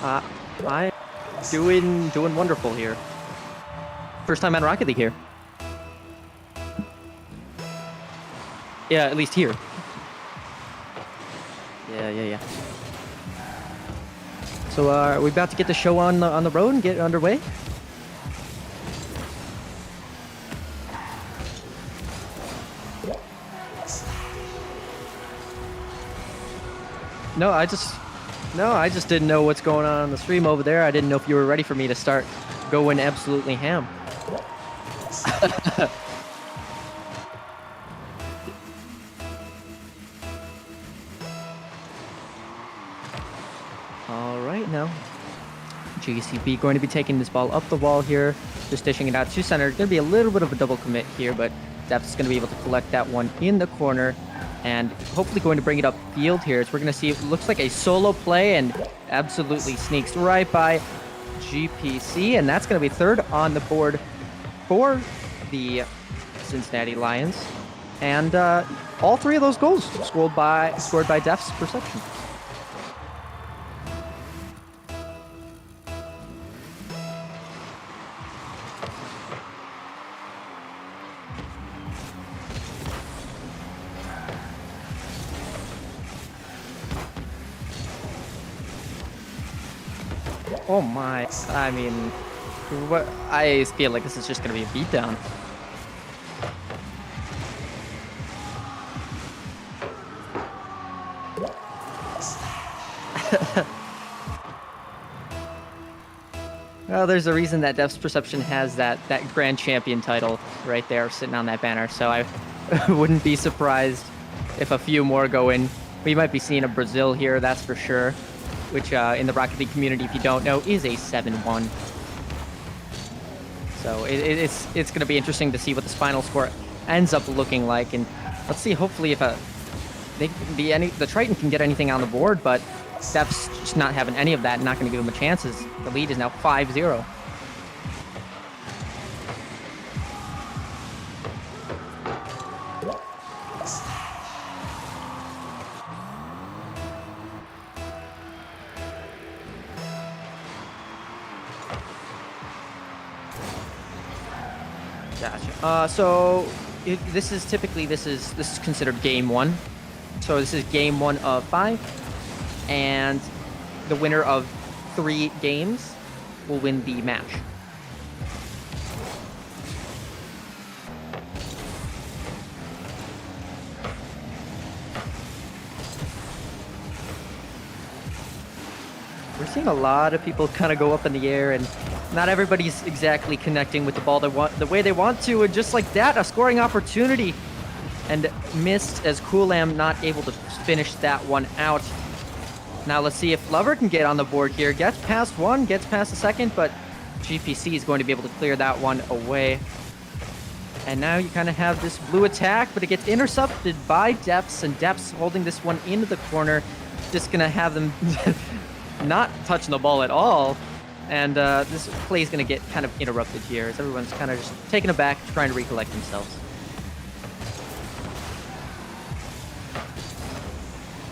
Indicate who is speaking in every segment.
Speaker 1: I'm doing wonderful here. First time on Rocket League here. Yeah, at least here. Yeah. So are we about to get the show on the road and get underway? No, I just didn't know what's going on the stream over there. I didn't know if you were ready for me to start going absolutely ham. All right, now GCB going to be taking this ball up the wall here, just dishing it out to center. Going to be a little bit of a double commit here, but Depth's going to be able to collect that one in the corner and hopefully going to bring it up field here. So we're going to see, it looks like a solo play and absolutely sneaks right by GPC, and that's going to be third on the board for the Cincinnati Lions. And all three of those goals scored by Def's Perception. Oh my, I mean, what? I feel like this is just going to be a beatdown. Well, there's a reason that Def's Perception has that Grand Champion title right there sitting on that banner, so I wouldn't be surprised if a few more go in. We might be seeing a Brazil here, that's for sure, which in the Rocket League community, if you don't know, is a 7-1. So it's going to be interesting to see what this final score ends up looking like, and let's see. Hopefully, if the Triton can get anything on the board, but Def's just not having any of that, and not going to give him a chance. As the lead is now 5-0. Gotcha. So this is considered game one. So this is game 1 of 5, and the winner of 3 games will win the match. We're seeing a lot of people kind of go up in the air, and not everybody's exactly connecting with the ball the way they want to, and just like that, a scoring opportunity, and missed as Coolam not able to finish that one out. Now let's see if Lover can get on the board here. Gets past one, gets past the second, but GPC is going to be able to clear that one away. And now you kind of have this blue attack, but it gets intercepted by Depths, and Depths holding this one into the corner. Just going to have them not touching the ball at all. And this play is going to get kind of interrupted here as everyone's kind of just taken aback, trying to recollect themselves.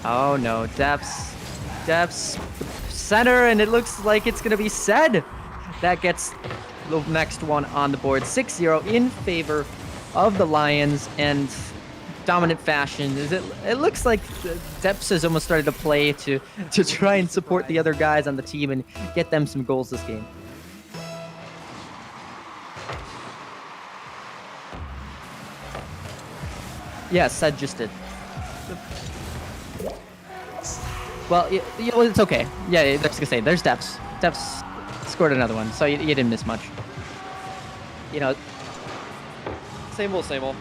Speaker 1: Oh no, Depths center, and it looks like it's going to be Said that gets the next one on the board. 6-0 in favor of the Lions, and dominant fashion. It looks like Depths has almost started to play to try and support the other guys on the team and get them some goals this game. Yeah, Said just did. Well, it's okay. Yeah, I was gonna say, there's Depths. Depths scored another one, so you didn't miss much. You know, same old, same old.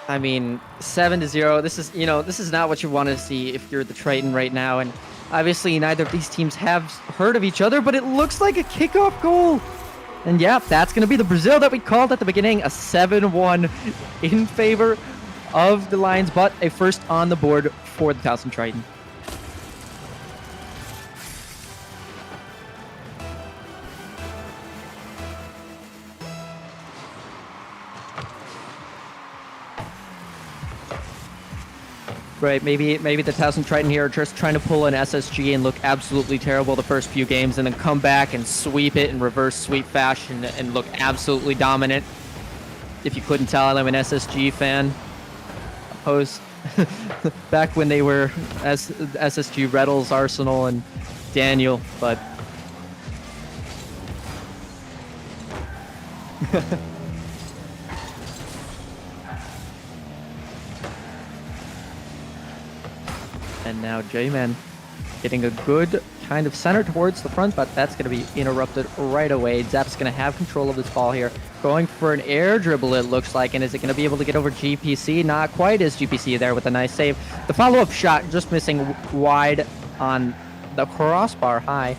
Speaker 1: I mean, 7-0. This is not what you want to see if you're the Triton right now, and obviously neither of these teams have heard of each other, but it looks like a kickoff goal. And yeah, that's gonna be the Brazil that we called at the beginning, a 7-1 in favor of the Lions, but a first on the board for the Towson Triton. Right, maybe the Thousand Triton here are just trying to pull an SSG and look absolutely terrible the first few games, and then come back and sweep it in reverse sweep fashion and look absolutely dominant. If you couldn't tell, I'm an SSG fan. Opposed back when they were SSG Reddles, Arsenal, and Daniel, but and now J-Man getting a good kind of center towards the front, but that's going to be interrupted right away. Zepp's going to have control of this ball here. Going for an air dribble, it looks like, and is it going to be able to get over GPC? Not quite as GPC there with a nice save. The follow-up shot just missing wide on the crossbar high.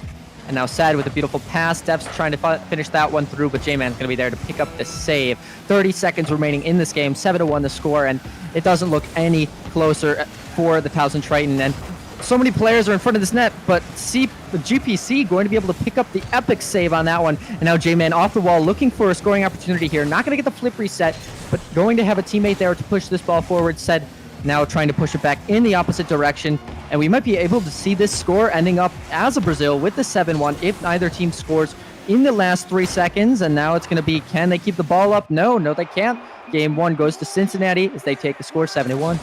Speaker 1: And now Sad with a beautiful pass. Steps trying to finish that one through, but J-Man's going to be there to pick up the save. 30 seconds remaining in this game, 7-1 the score, and it doesn't look any closer for the Thousand Triton. And so many players are in front of this net, but GPC going to be able to pick up the epic save on that one. And now J-Man off the wall looking for a scoring opportunity here. Not going to get the flip reset, but going to have a teammate there to push this ball forward. Said now trying to push it back in the opposite direction. And we might be able to see this score ending up as a Brazil with the 7-1 if neither team scores in the last 3 seconds. And now it's going to be, can they keep the ball up? No, they can't. Game 1 goes to Cincinnati as they take the score 7-1.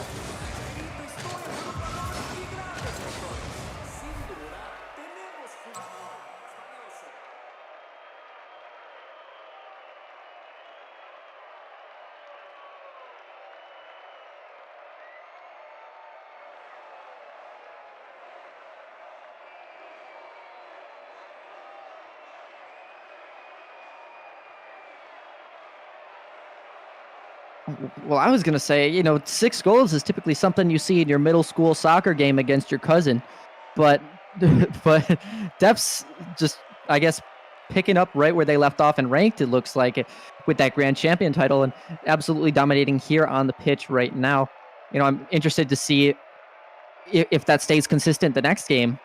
Speaker 1: Well, I was going to say, 6 goals is typically something you see in your middle school soccer game against your cousin. But Dep's just, I guess, picking up right where they left off in ranked, it looks like, with that grand champion title, and absolutely dominating here on the pitch right now. I'm interested to see if that stays consistent the next game,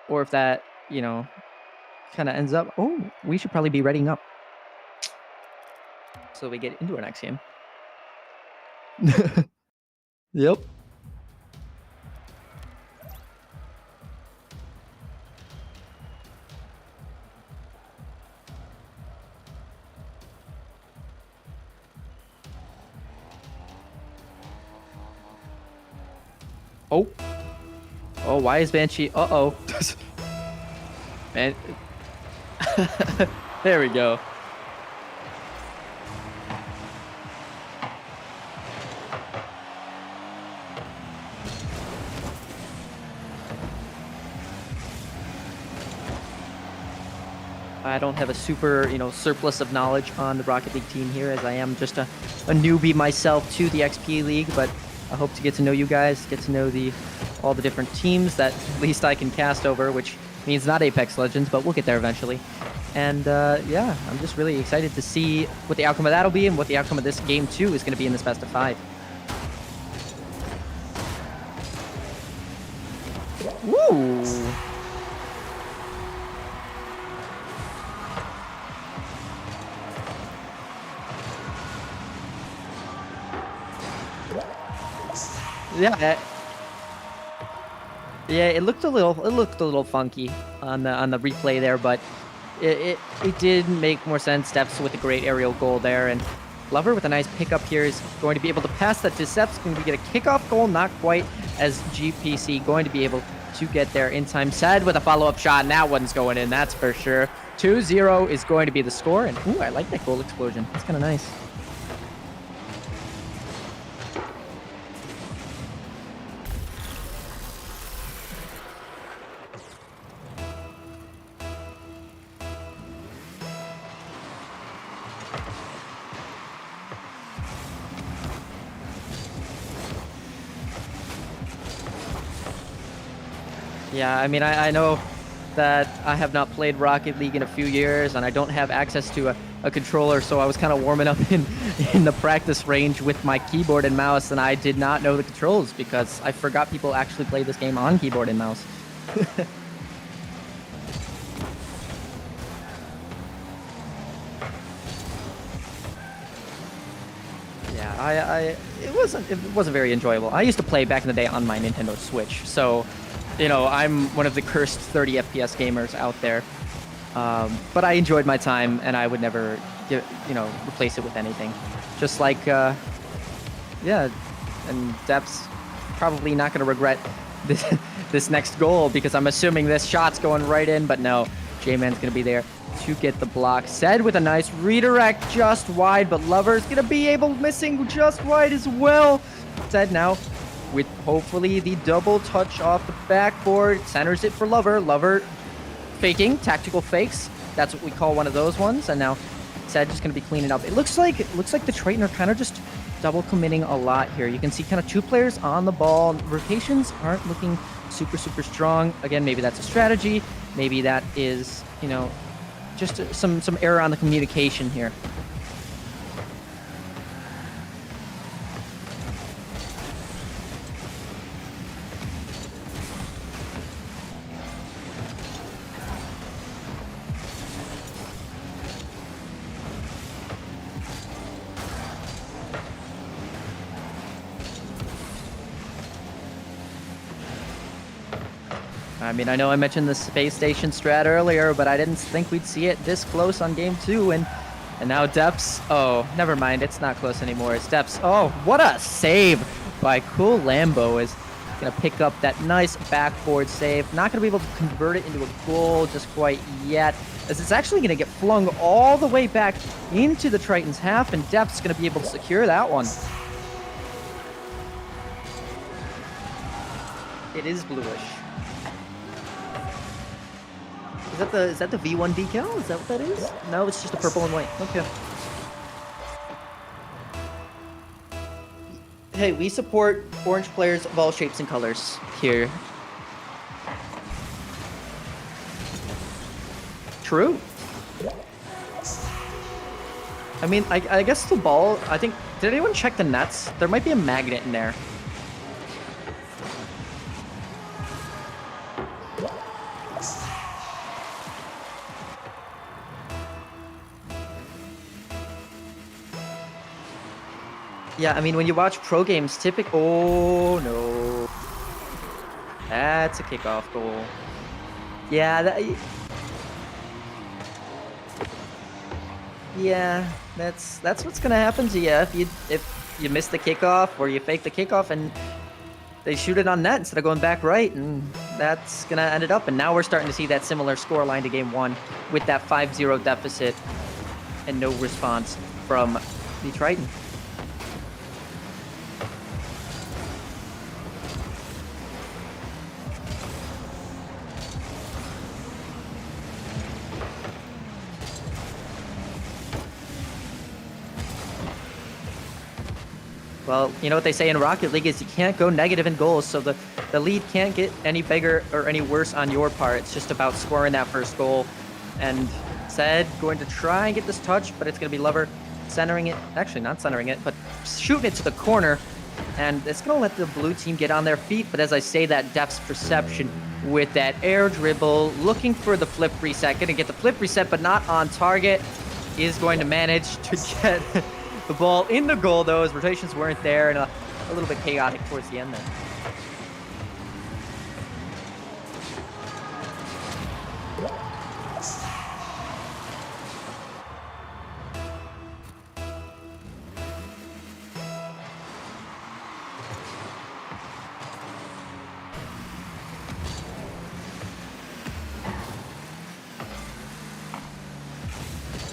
Speaker 1: or if that, kind of ends up, we should probably be readying up so we get into our next game. Yep. Oh, why is Banshee? Man. There we go. I don't have a super, surplus of knowledge on the Rocket League team here, as I am just a newbie myself to the XP League, but I hope to get to know you guys, get to know all the different teams that at least I can cast over, which means not Apex Legends, but we'll get there eventually. And yeah, I'm just really excited to see what the outcome of that'll be and what the outcome of this game 2 is going to be in this best of 5. Woo! Yeah, it looked a little funky on the replay there, but it did make more sense. Steps with a great aerial goal there, and Lover with a nice pickup here is going to be able to pass that to Steps. Going to get a kickoff goal, not quite as GPC going to be able to get there in time. Sad with a follow-up shot, and that one's going in, that's for sure. 2-0 is going to be the score, and ooh, I like that goal explosion. That's kind of nice. Yeah, I mean, I know that I have not played Rocket League in a few years, and I don't have access to a controller, so I was kind of warming up in the practice range with my keyboard and mouse, and I did not know the controls because I forgot people actually play this game on keyboard and mouse. Yeah, it wasn't very enjoyable. I used to play back in the day on my Nintendo Switch, so you know I'm one of the cursed 30 FPS gamers out there. But I enjoyed my time, and I would never replace it with anything. Just like yeah, and Depp's probably not going to regret this next goal because I'm assuming this shot's going right in, but no, J-Man's going to be there to get the block. Said with a nice redirect just wide, but Lover's going to be able missing just wide as well. Said now with hopefully the double touch off the backboard, centers it for Lover. Lover faking, tactical fakes. That's what we call one of those ones. And now Said just going to be cleaning up. It looks like the Triton are kind of just double committing a lot here. You can see kind of two players on the ball. Rotations aren't looking super strong. Again, maybe that's a strategy. Maybe that is, just some error on the communication here. I mean, I know I mentioned the space station strat earlier, but I didn't think we'd see it this close on game 2, and now Deps. Oh, never mind, it's not close anymore. It's Deps. Oh, what a save by Cool Lambo is gonna pick up that nice backboard save. Not gonna be able to convert it into a goal just quite yet, as it's actually gonna get flung all the way back into the Triton's half, and Deps gonna be able to secure that one. It is bluish. Is that the V1 decal? Is that what that is? No, it's just a purple and white. Okay. Hey, we support orange players of all shapes and colors here. True. I mean, I guess the ball, I think, did anyone check the nets? There might be a magnet in there. Yeah, I mean, when you watch pro games, oh no. That's a kickoff goal. Yeah, yeah, that's what's gonna happen to you if you miss the kickoff or you fake the kickoff and they shoot it on net instead of going back right, and that's gonna end it up. And now we're starting to see that similar score line to game 1 with that 5-0 deficit and no response from the Triton. Well, you know what they say in Rocket League is you can't go negative in goals, so the lead can't get any bigger or any worse on your part. It's just about scoring that first goal. And Said going to try and get this touch, but it's going to be Lover centering it. Actually, not centering it, but shooting it to the corner. And it's going to let the blue team get on their feet. But as I say, that depth perception with that air dribble, looking for the flip reset. Going to get the flip reset, but not on target. Is going to manage to get the ball in the goal, though, as rotations weren't there, and a little bit chaotic towards the end there.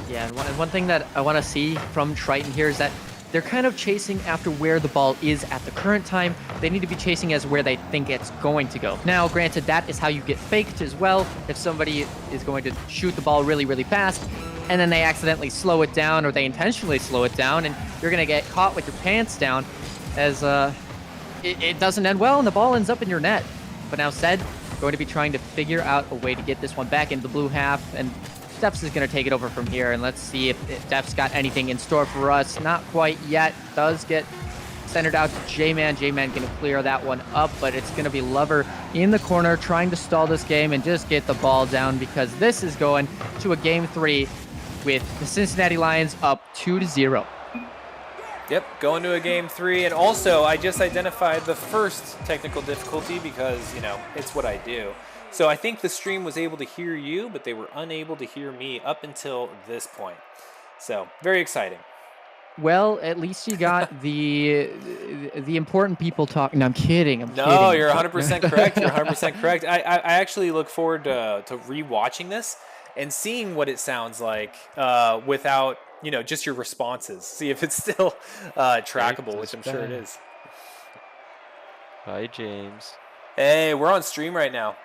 Speaker 1: Yeah, and one thing that I want to see from Triton here is that they're kind of chasing after where the ball is at the current time. They need to be chasing as where they think it's going to go. Now, granted, that is how you get faked as well. If somebody is going to shoot the ball really, really fast, and then they accidentally slow it down, or they intentionally slow it down, and you're going to get caught with your pants down, as it doesn't end well, and the ball ends up in your net. But now Said going to be trying to figure out a way to get this one back into the blue half, and Steps is going to take it over from here, and let's see if Steps got anything in store for us. Not quite yet. Does get centered out to J-Man. J-Man going to clear that one up, but it's going to be Lover in the corner trying to stall this game and just get the ball down, because this is going to a game 3 with the Cincinnati Lions up 2-0.
Speaker 2: Yep, going to a game 3, and also I just identified the first technical difficulty because, you know, it's what I do. So I think the stream was able to hear you, but they were unable to hear me up until this point. So, very exciting.
Speaker 1: Well, at least you got the important people talking. No, I'm kidding. I'm
Speaker 2: No,
Speaker 1: kidding.
Speaker 2: you're 100% correct. You're 100% correct. I actually look forward to rewatching this and seeing what it sounds like without, you know, just your responses. See if it's still trackable, which I'm sure it is.
Speaker 3: Hi, James.
Speaker 2: Hey, we're on stream right now.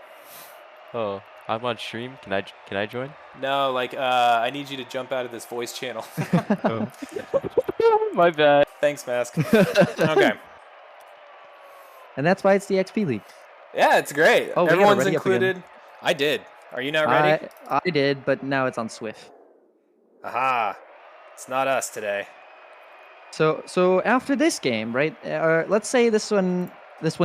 Speaker 3: Oh, I'm on stream. Can I join?
Speaker 2: No, like I need you to jump out of this voice channel.
Speaker 3: Oh. My bad.
Speaker 2: Thanks, Mask. Okay.
Speaker 1: And that's why it's the XP League.
Speaker 2: Yeah, it's great.
Speaker 1: Oh,
Speaker 2: everyone's included. I did. Are you not ready?
Speaker 1: I did, but now it's on Swift.
Speaker 2: Aha. It's not us today.
Speaker 1: So after this game, right? Let's say this one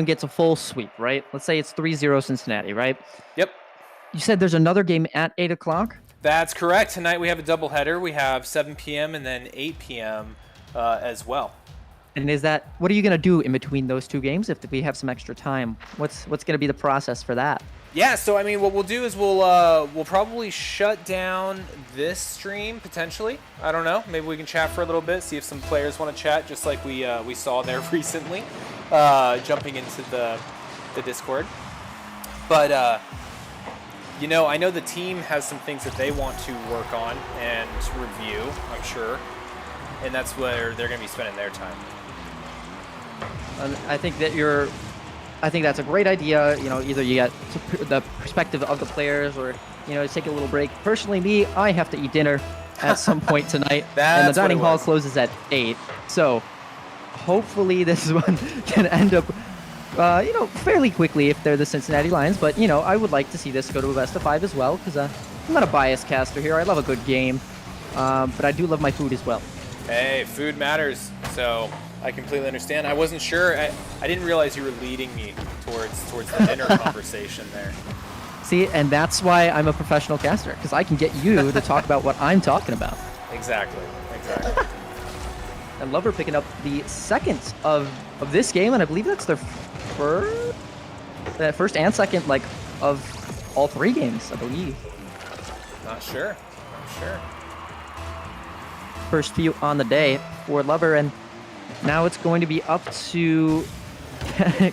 Speaker 1: gets a full sweep, right? Let's say it's 3-0 Cincinnati, right?
Speaker 2: Yep.
Speaker 1: You said there's another game at 8 o'clock?
Speaker 2: That's correct. Tonight we have a doubleheader. We have 7 p.m. and then 8 p.m. As well.
Speaker 1: And what are you gonna do in between those two games if we have some extra time? What's gonna be the process for that?
Speaker 2: Yeah, so I mean, what we'll do is we'll probably shut down this stream potentially. I don't know. Maybe we can chat for a little bit, see if some players want to chat, just like we saw there recently, jumping into the Discord. But you know, I know the team has some things that they want to work on and review, I'm sure, and that's where they're going to be spending their time.
Speaker 1: I think that's a great idea. You know, either you get the perspective of the players, or you know, take a little break. Personally, me, I have to eat dinner at some point tonight, and the dining hall closes at 8. So hopefully this one can end up, you know, fairly quickly if they're the Cincinnati Lions. But you know, I would like to see this go to a best of 5 as well, because I'm not a biased caster here. I love a good game, but I do love my food as well.
Speaker 2: Hey, food matters. So I completely understand. I wasn't sure. I didn't realize you were leading me towards the dinner conversation there.
Speaker 1: See, and that's why I'm a professional caster, because I can get you to talk about what I'm talking about.
Speaker 2: Exactly.
Speaker 1: And Lover picking up the second of this game, and I believe that's their first and second, like, of all 3 games, I believe.
Speaker 2: Not sure.
Speaker 1: First few on the day for Lover, and now it's going to be up to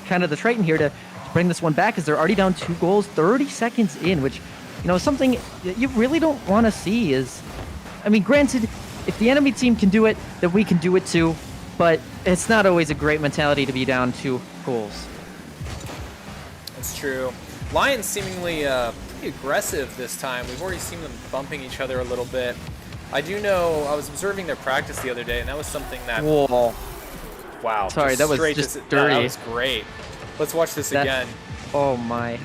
Speaker 1: kind of the Triton here to bring this one back, because they're already down 2 goals 30 seconds in, which, you know, something that you really don't want to see is, I mean, granted, if the enemy team can do it, then we can do it too, but it's not always a great mentality to be down 2 goals.
Speaker 2: That's true. Lions seemingly pretty aggressive this time. We've already seen them bumping each other a little bit. I do know, I was observing their practice the other day, and that was something that...
Speaker 1: Whoa.
Speaker 2: Wow.
Speaker 1: Sorry, that was just dirty.
Speaker 2: That was great. Let's watch this again.
Speaker 1: Oh my.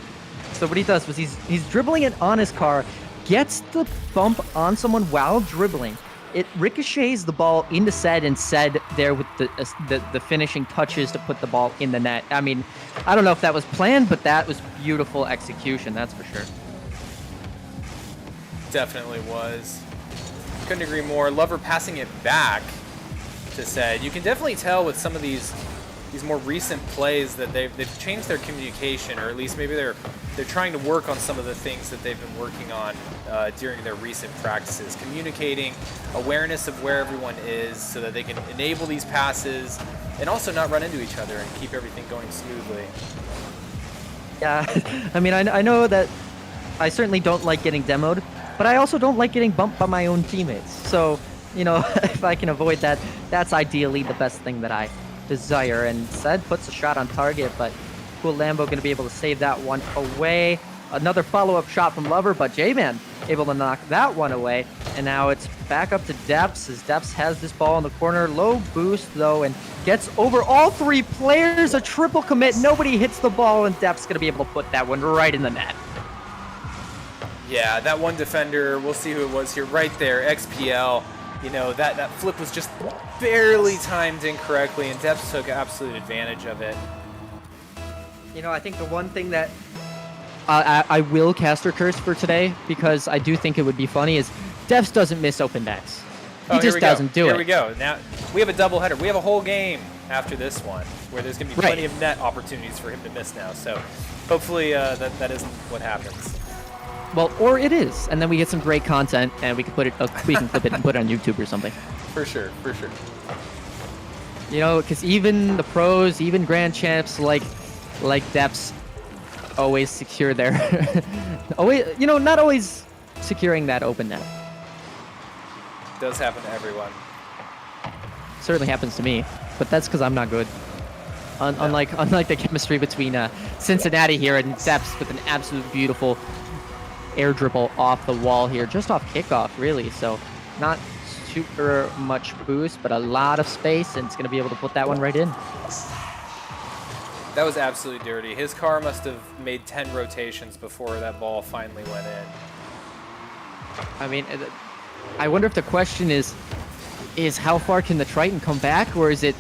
Speaker 1: So what he does was he's dribbling it on his car, gets the bump on someone while dribbling. It ricochets the ball into Said, and Said there with the finishing touches to put the ball in the net. I mean, I don't know if that was planned, but that was beautiful execution, that's for sure.
Speaker 2: Definitely was. Couldn't agree more. Lover passing it back to Said. You can definitely tell with some of these more recent plays that they've changed their communication, or at least maybe they're trying to work on some of the things that they've been working on during their recent practices. Communicating, awareness of where everyone is so that they can enable these passes and also not run into each other and keep everything going smoothly.
Speaker 1: Yeah, I mean, I know that I certainly don't like getting demoed, but I also don't like getting bumped by my own teammates. So, you know, if I can avoid that, that's ideally the best thing that I desire. And Said puts a shot on target, but Cool Lambo going to be able to save that one away. Another follow-up shot from Lover, but J-Man able to knock that one away. And now it's back up to Depths, as Depths has this ball in the corner. Low boost, though, and gets over all 3 players. A triple commit. Nobody hits the ball, and Depths going to be able to put that one right in the net.
Speaker 2: Yeah, that one defender, we'll see who it was here, right there, XPL. You know, that flip was just barely timed incorrectly, and Depths took absolute advantage of it.
Speaker 1: You know, I think the one thing that I will caster curse for today, because I do think it would be funny, is Depths doesn't miss open nets.
Speaker 2: Oh,
Speaker 1: He just doesn't do it.
Speaker 2: Here we go. Now we have a doubleheader. We have a whole game after this one where there's going to be plenty of net opportunities for him to miss now. So hopefully that isn't what happens.
Speaker 1: Well, or it is, and then we get some great content, and we can put it, we can clip it and put it on YouTube or something.
Speaker 2: For sure, for sure.
Speaker 1: You know, because even the pros, even grand champs like Deps, always secure their, always, you know, not always securing that open net.
Speaker 2: It does happen to everyone.
Speaker 1: Certainly happens to me, but that's because I'm not good. Unlike the chemistry between Cincinnati here and Deps with an absolute beautiful air dribble off the wall here, just off kickoff, really. So not super much boost, but a lot of space, and it's going to be able to put that one right in.
Speaker 2: That was absolutely dirty. His car must have made 10 rotations before that ball finally went in.
Speaker 1: I mean, I wonder if the question is how far can the Triton come back, or is it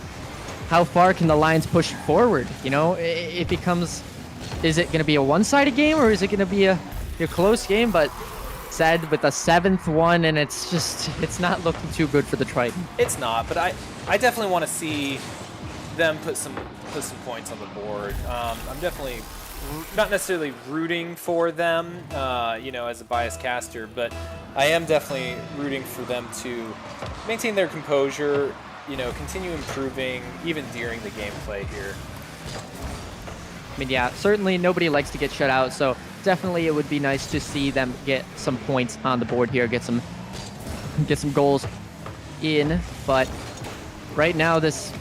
Speaker 1: how far can the Lions push forward? You know, it becomes, is it going to be a one-sided game, or is it going to be a close game? But said with the 7th one, and it's not looking too good for the Triton.
Speaker 2: It's not, but I definitely want to see them put some points on the board. I'm definitely not necessarily rooting for them, you know, as a biased caster, but I am definitely rooting for them to maintain their composure, you know, continue improving even during the gameplay here.
Speaker 1: I mean, yeah, certainly nobody likes to get shut out, so definitely it would be nice to see them get some points on the board here, get some goals in. But right now, this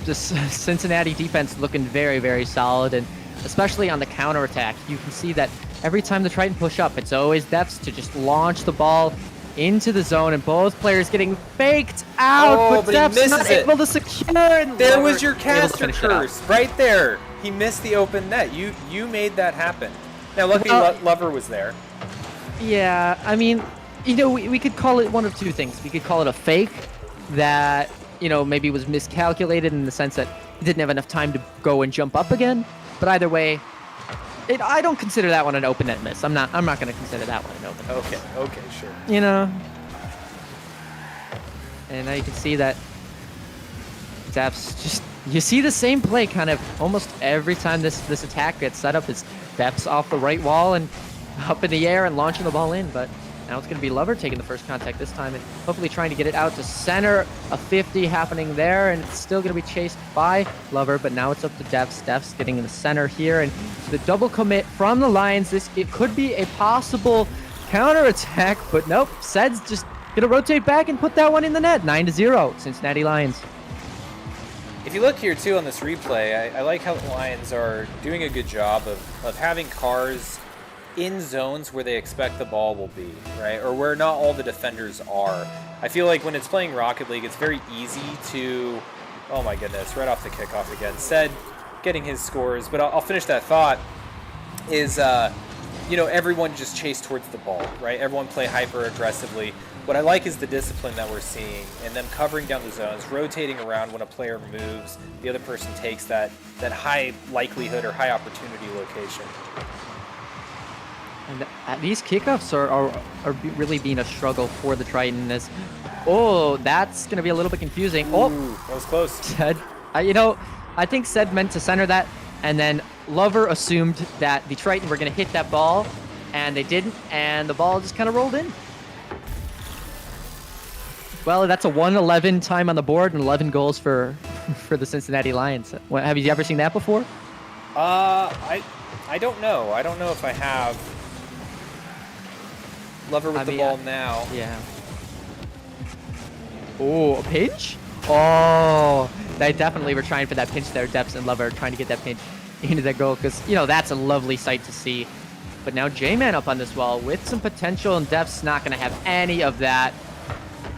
Speaker 1: Cincinnati defense looking very, very solid, and especially on the counterattack, you can see that every time the Triton push up, it's always Deps to just launch the ball into the zone, and both players getting faked out, but Deps not able to secure. And
Speaker 2: there was your caster curse right there. He missed the open net. You made that happen. Now, luckily, Lover was there.
Speaker 1: Yeah, I mean, you know, we could call it one of two things. We could call it a fake that, you know, maybe was miscalculated in the sense that he didn't have enough time to go and jump up again. But either way, I don't consider that one an open net miss. I'm not going to consider that one an open net miss.
Speaker 2: Okay, sure.
Speaker 1: You know, and now you can see that Deps just, you see the same play kind of almost every time this attack gets set up. Is Deps off the right wall and up in the air and launching the ball in, but now it's going to be Lover taking the first contact this time and hopefully trying to get it out to center. A 50 happening there, and it's still going to be chased by Lover, but now it's up to Deps. Deps getting in the center here, and the double commit from the Lions. It could be a possible counterattack, but nope. Sed's just going to rotate back and put that one in the net. 9-0, Cincinnati Lions.
Speaker 2: If you look here, too, on this replay, I like how the Lions are doing a good job of having cars in zones where they expect the ball will be, right? Or where not all the defenders are. I feel like when it's playing Rocket League, it's very easy to, oh my goodness, right off the kickoff again. Said getting his scores, but I'll finish that thought, is, you know, everyone just chase towards the ball, right? Everyone play hyper aggressively. What I like is the discipline that we're seeing and them covering down the zones, rotating around when a player moves, the other person takes that high likelihood or high opportunity location.
Speaker 1: And these kickoffs are really being a struggle for the Triton. As, oh, that's going to be a little bit confusing.
Speaker 2: Ooh, that was close.
Speaker 1: Sed, you know, I think Sed meant to center that, and then Lover assumed that the Triton were going to hit that ball, and they didn't, and the ball just kind of rolled in. Well, that's a 1-11 time on the board and 11 goals for the Cincinnati Lions. Have you ever seen that before?
Speaker 2: I don't know. I don't know if I have. Lover with the ball now.
Speaker 1: Yeah. Oh, a pinch? Oh, they definitely were trying for that pinch there. Deps and Lover trying to get that pinch into that goal because, you know, that's a lovely sight to see. But now J-Man up on this wall with some potential, and Deps not going to have any of that.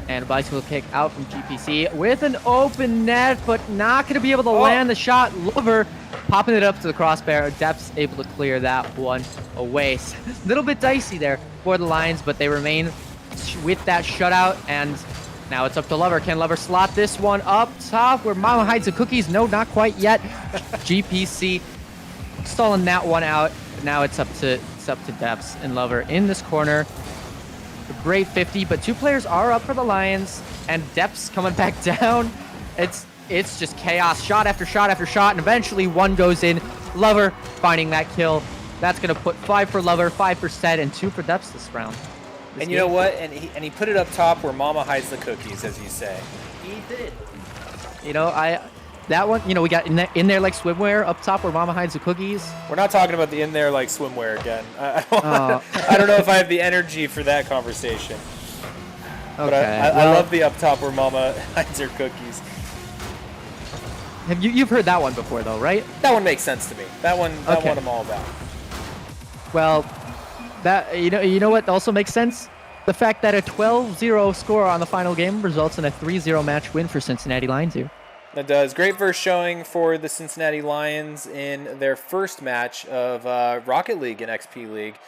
Speaker 1: And a bicycle kick out from GPC with an open net, but not going to be able to land the shot. Lover popping it up to the crossbar. Deps able to clear that one away. A little bit dicey there for the Lions, but they remain with that shutout. And now it's up to Lover. Can Lover slot this one up top where Mama hides the cookies? No, not quite yet. GPC stalling that one out. Now it's up to Deps and Lover in this corner. A great 50, but 2 players are up for the Lions, and Depth's coming back down. It's just chaos, shot after shot after shot, and eventually one goes in. Lover finding that kill. That's going to put 5 for Lover, 5 for Set, and 2 for Depths this round.
Speaker 2: And you know what? And he put it up top where Mama hides the cookies, as you say.
Speaker 1: He did. You know, that one, you know, we got in there like swimwear up top where Mama hides the cookies.
Speaker 2: We're not talking about the in there like swimwear again. I don't know if I have the energy for that conversation.
Speaker 1: Okay.
Speaker 2: But I love the up top where Mama hides her cookies.
Speaker 1: You've heard that one before though, right?
Speaker 2: That one makes sense to me. That one I'm all about.
Speaker 1: Well, that you know what also makes sense? The fact that a 12-0 score on the final game results in a 3-0 match win for Cincinnati Lions here.
Speaker 2: That does. Great first showing for the Cincinnati Lions in their first match of Rocket League and XP League.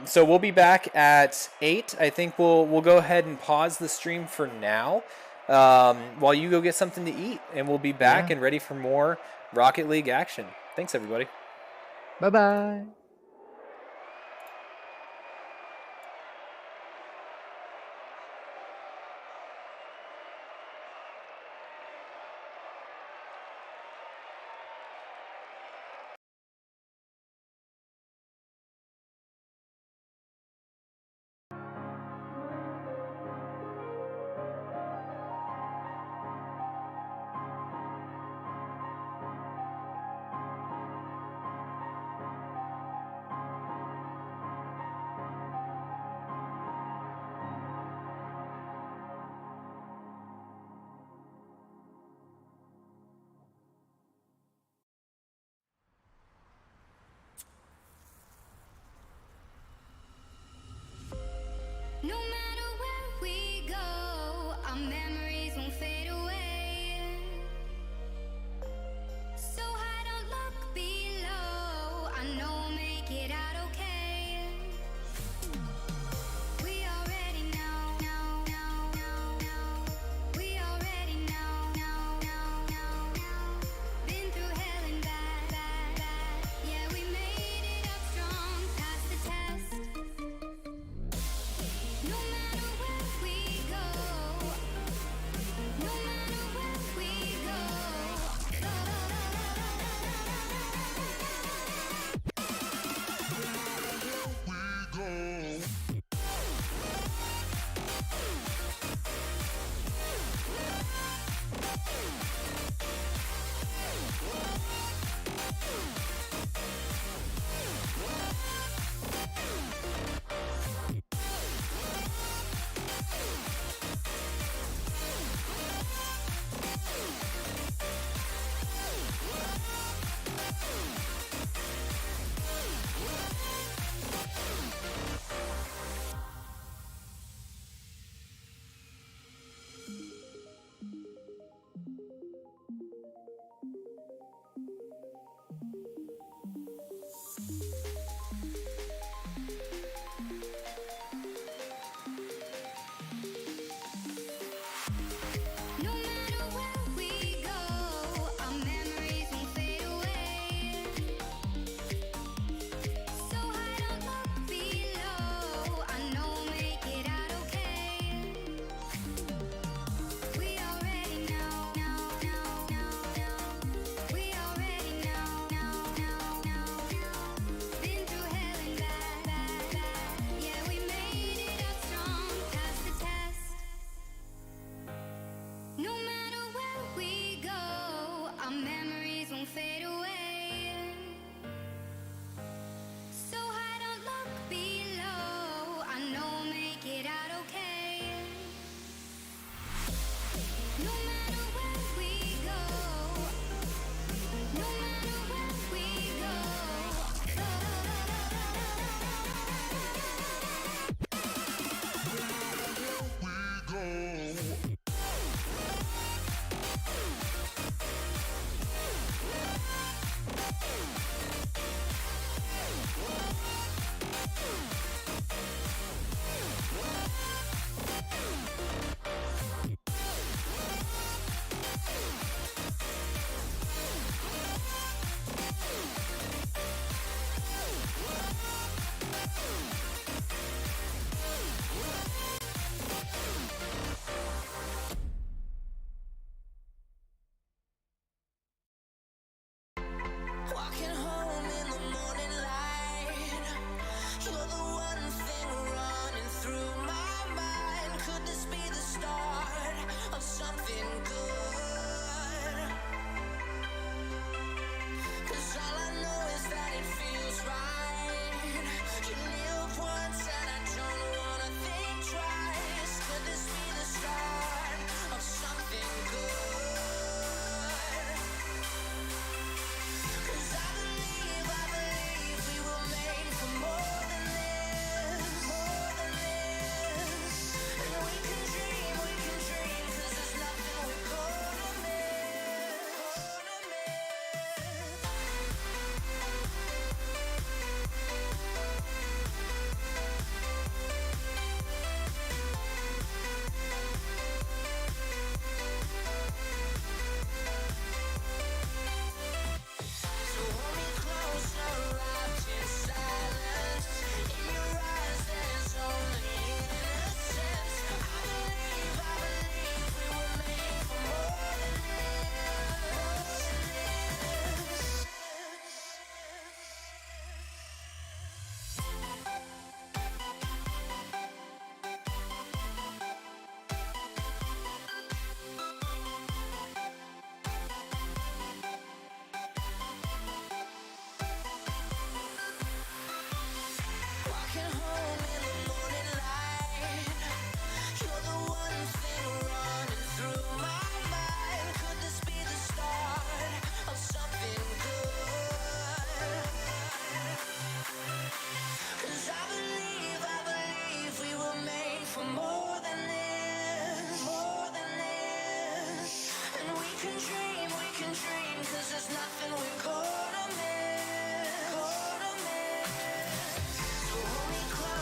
Speaker 2: So we'll be back at 8. I think we'll go ahead and pause the stream for now while you go get something to eat, and we'll be back and ready for more Rocket League action. Thanks, everybody.
Speaker 1: Bye-bye.
Speaker 4: something good. 'Cause all I know is that it feels right. You kneel once and I don't wanna think twice. Could this be the start of something good? 'Cause I believe we were made for more than this, more than this. And we can dream, 'cause there's nothing we're gonna miss, gonna miss. So hold me closer, wrapped in silence. In your eyes, there's only innocence. I believe we were made for more than this. Walking home in the morning light, you're the one thing running through my mind. Could this be the start of something good? 'Cause I believe we were made for more than this, more than this. And we can dream, 'cause there's nothing we're gonna miss, gonna miss. So hold me close.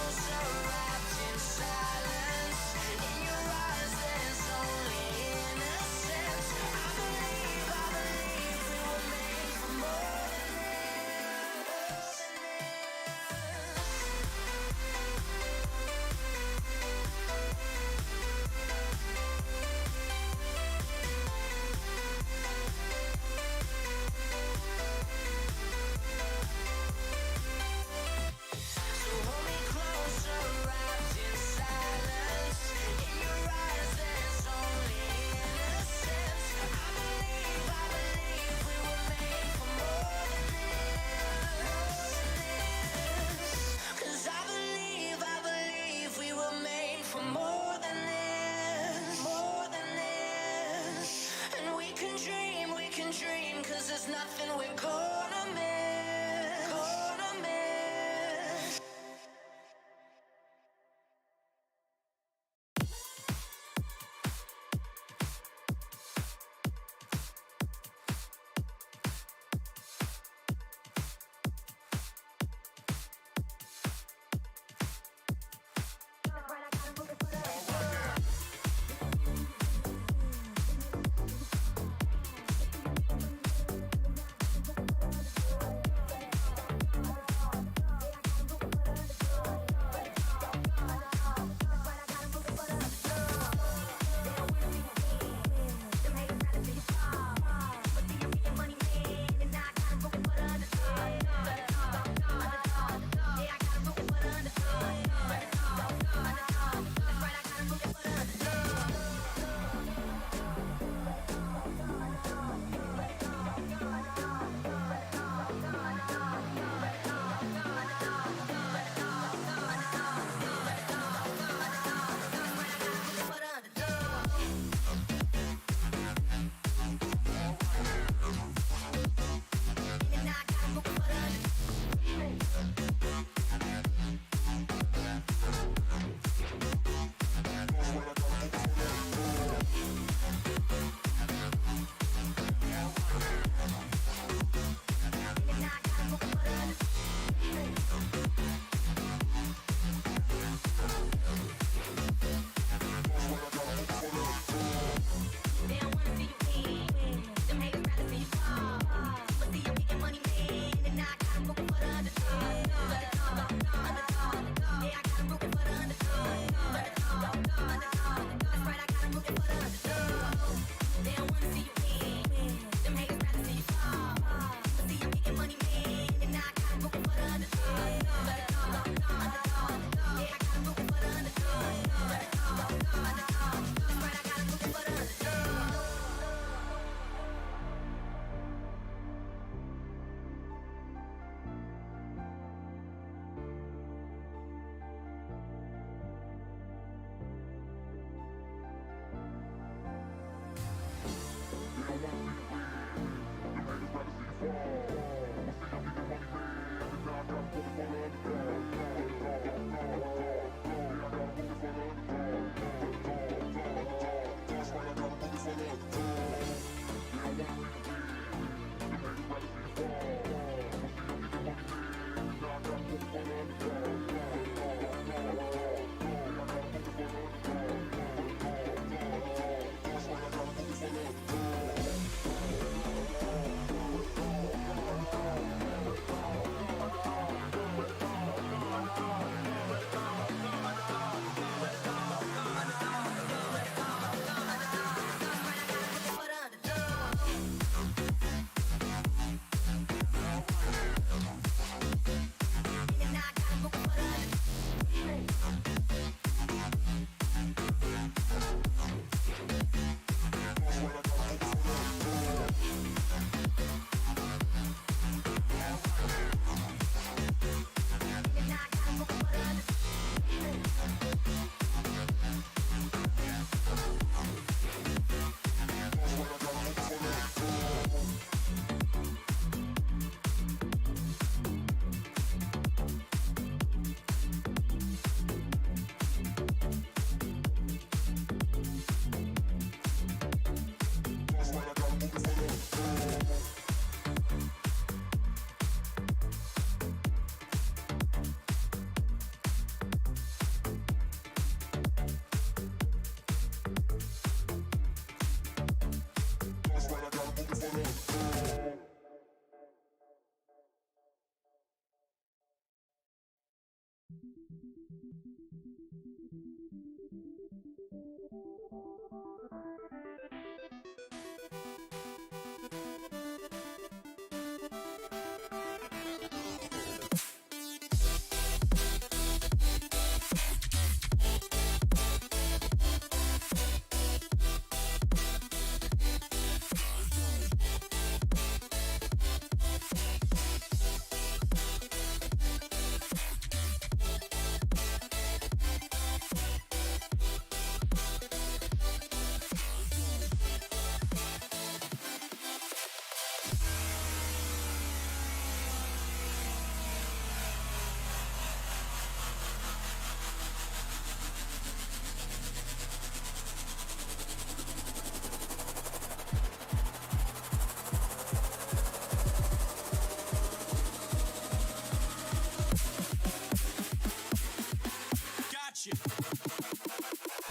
Speaker 5: Gotcha.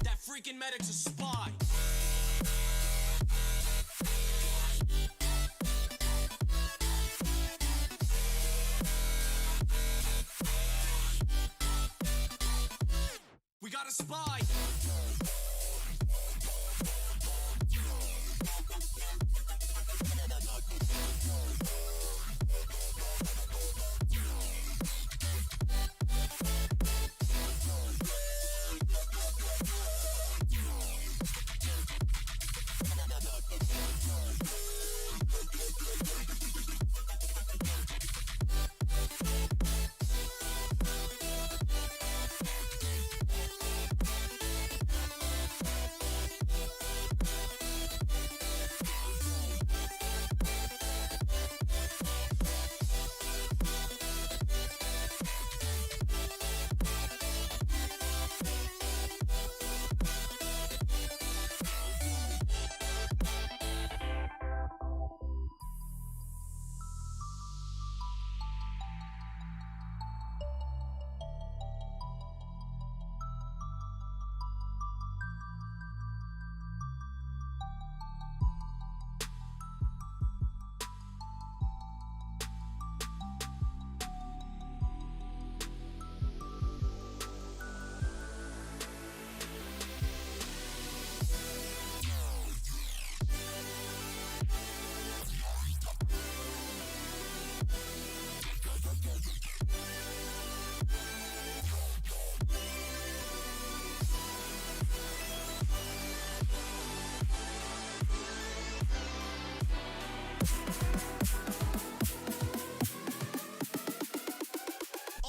Speaker 5: That freaking medic's a spy. We got a spy.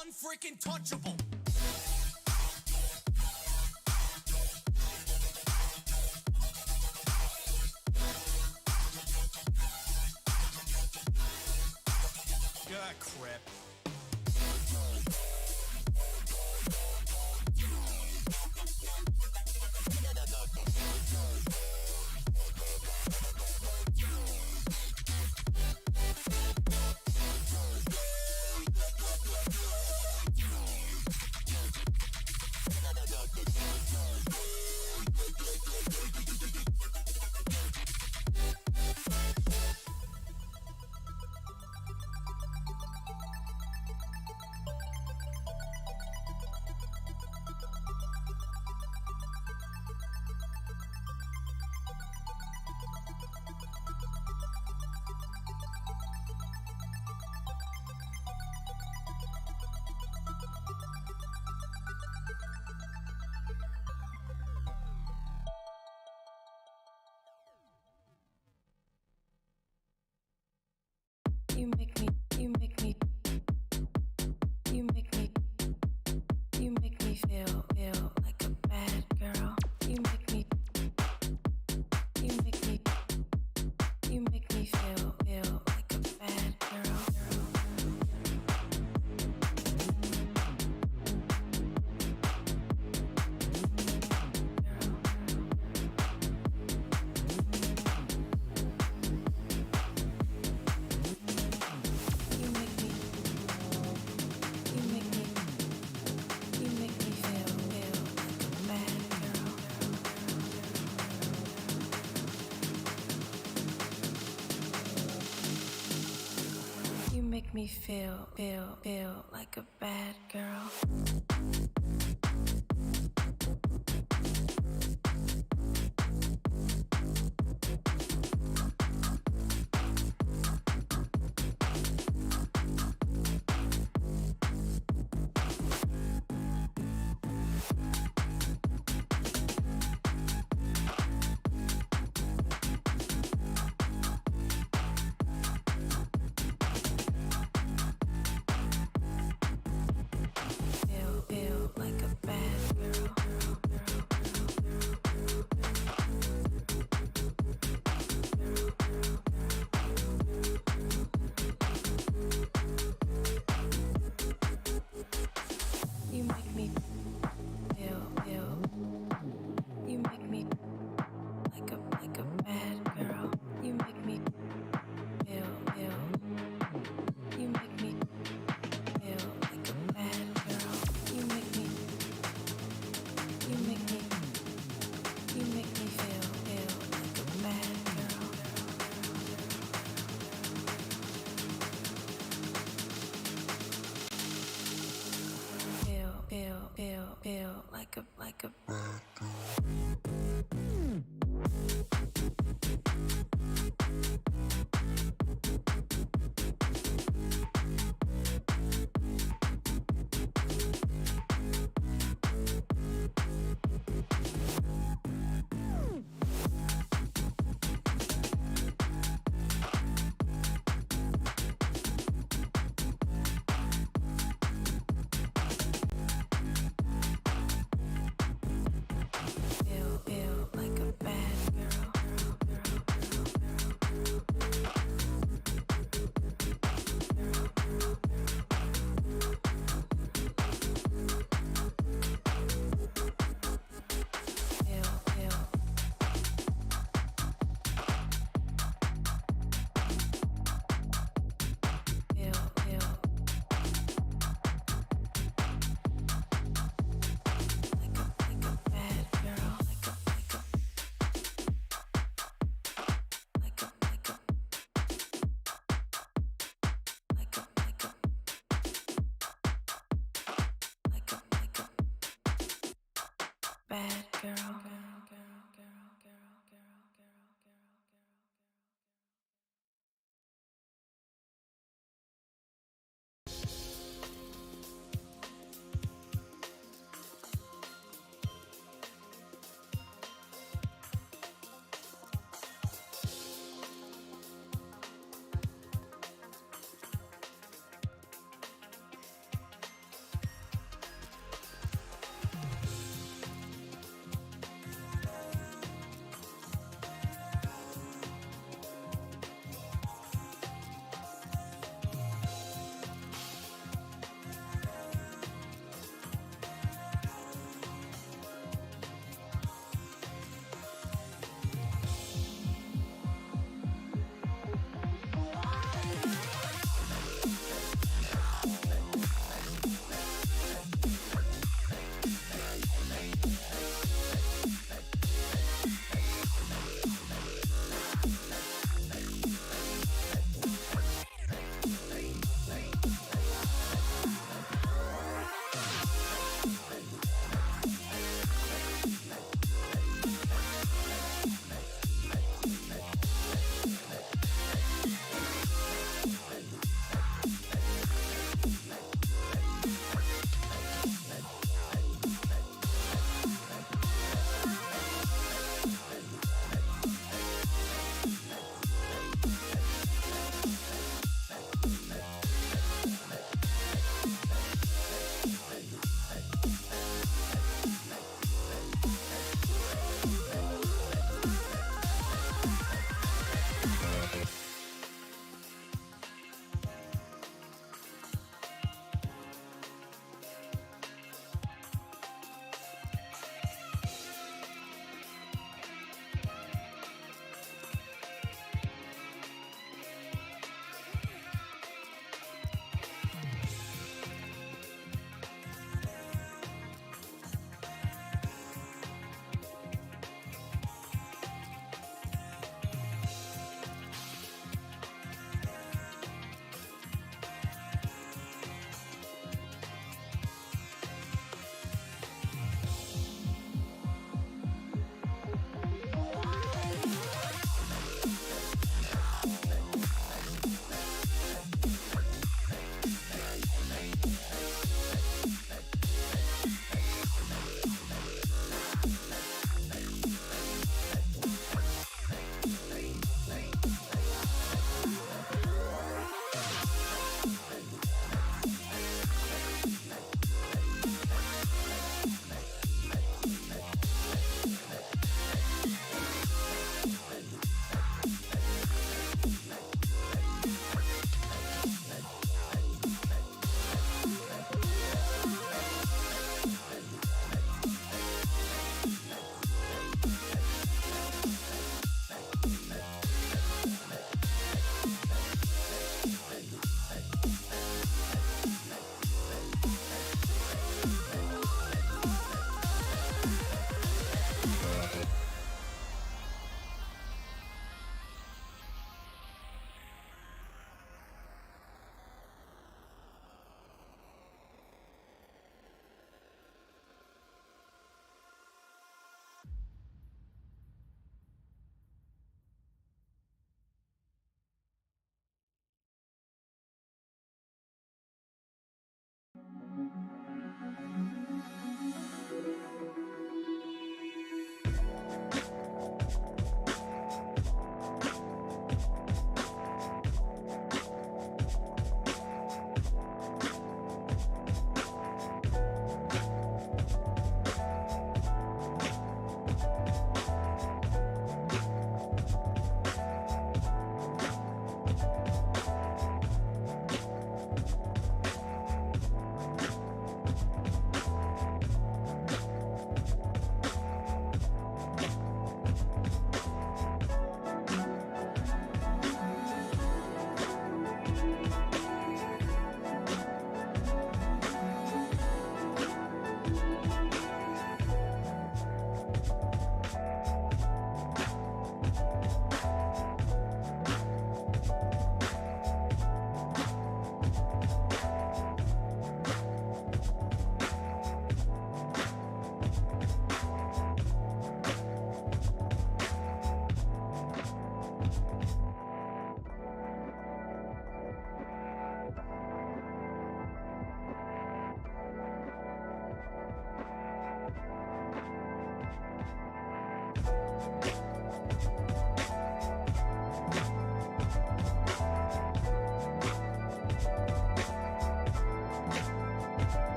Speaker 5: Unfreaking touchable. Ah, crap.
Speaker 6: You make me feel like a bad girl. You make me feel like a bad girl. You make me feel like a bad girl. like a bad girl. Feel like a bad girl. Feel like a bad girl. Like a bad girl.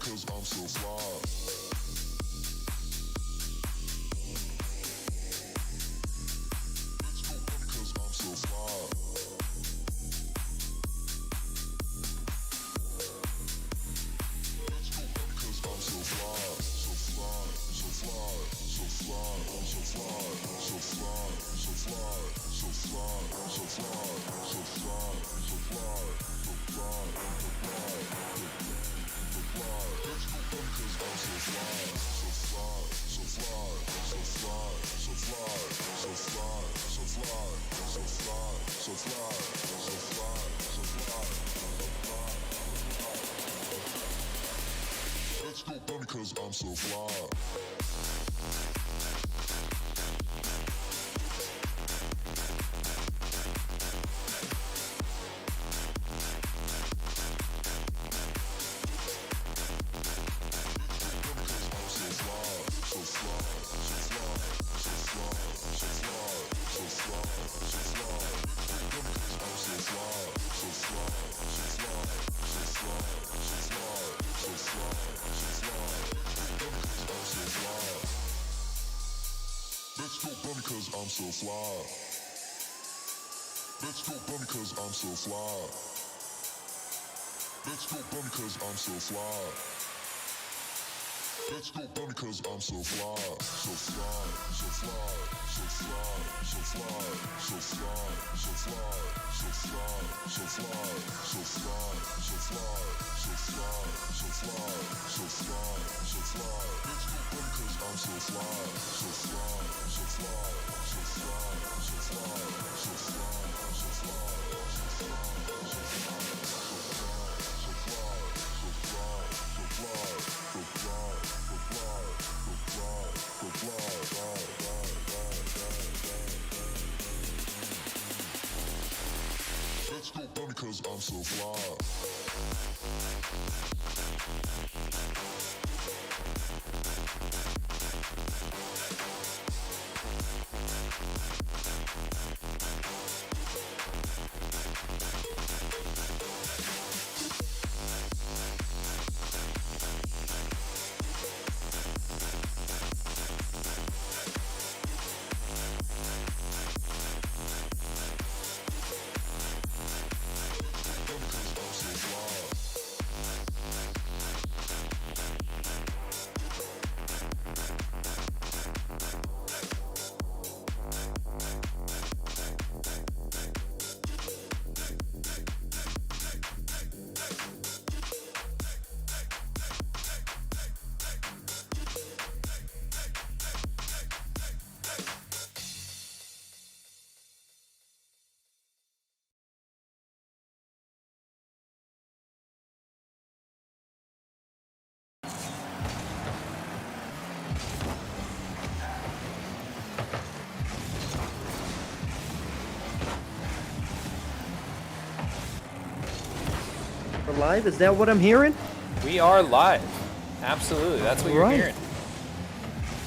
Speaker 7: Because I'm so fly. Let's go bum because I'm so fly. Let's go bum because I'm so fly. Let's go bum because I'm so fly. Let's go bum because I'm so fly. So fly, so fly, so fly, so fly, so fly, so fly, so fly, so fly, so fly, so fly, so fly, so fly, so fly, so fly. Let's go bum because I'm so fly. So fly, so fly, so fly, so fly, so fly, so fly, so let's go bum because I'm so fly.
Speaker 1: We're live? Is that what I'm hearing?
Speaker 2: We are live. Absolutely, that's what you're
Speaker 1: Right.
Speaker 2: hearing.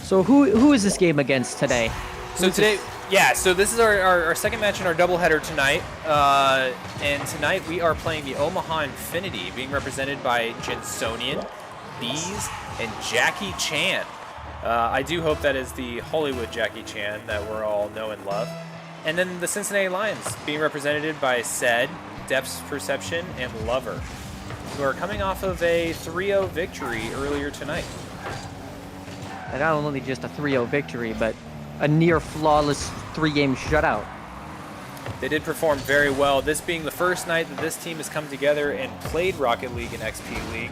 Speaker 1: So who is this game against today?
Speaker 2: So today, yeah, so this is our second match in our doubleheader tonight. And tonight we are playing the Omaha Infinity, being represented by Jensonian, Bees, and Jackie Chan. I do hope that is the Hollywood Jackie Chan that we're all know and love. And then the Cincinnati Lions, being represented by Said, Depths Perception, and Lover, who are coming off of a 3-0 victory earlier tonight.
Speaker 1: And not only just a 3-0 victory, but a near flawless 3-game shutout.
Speaker 2: They did perform very well, this being the first night that this team has come together and played Rocket League and XP League.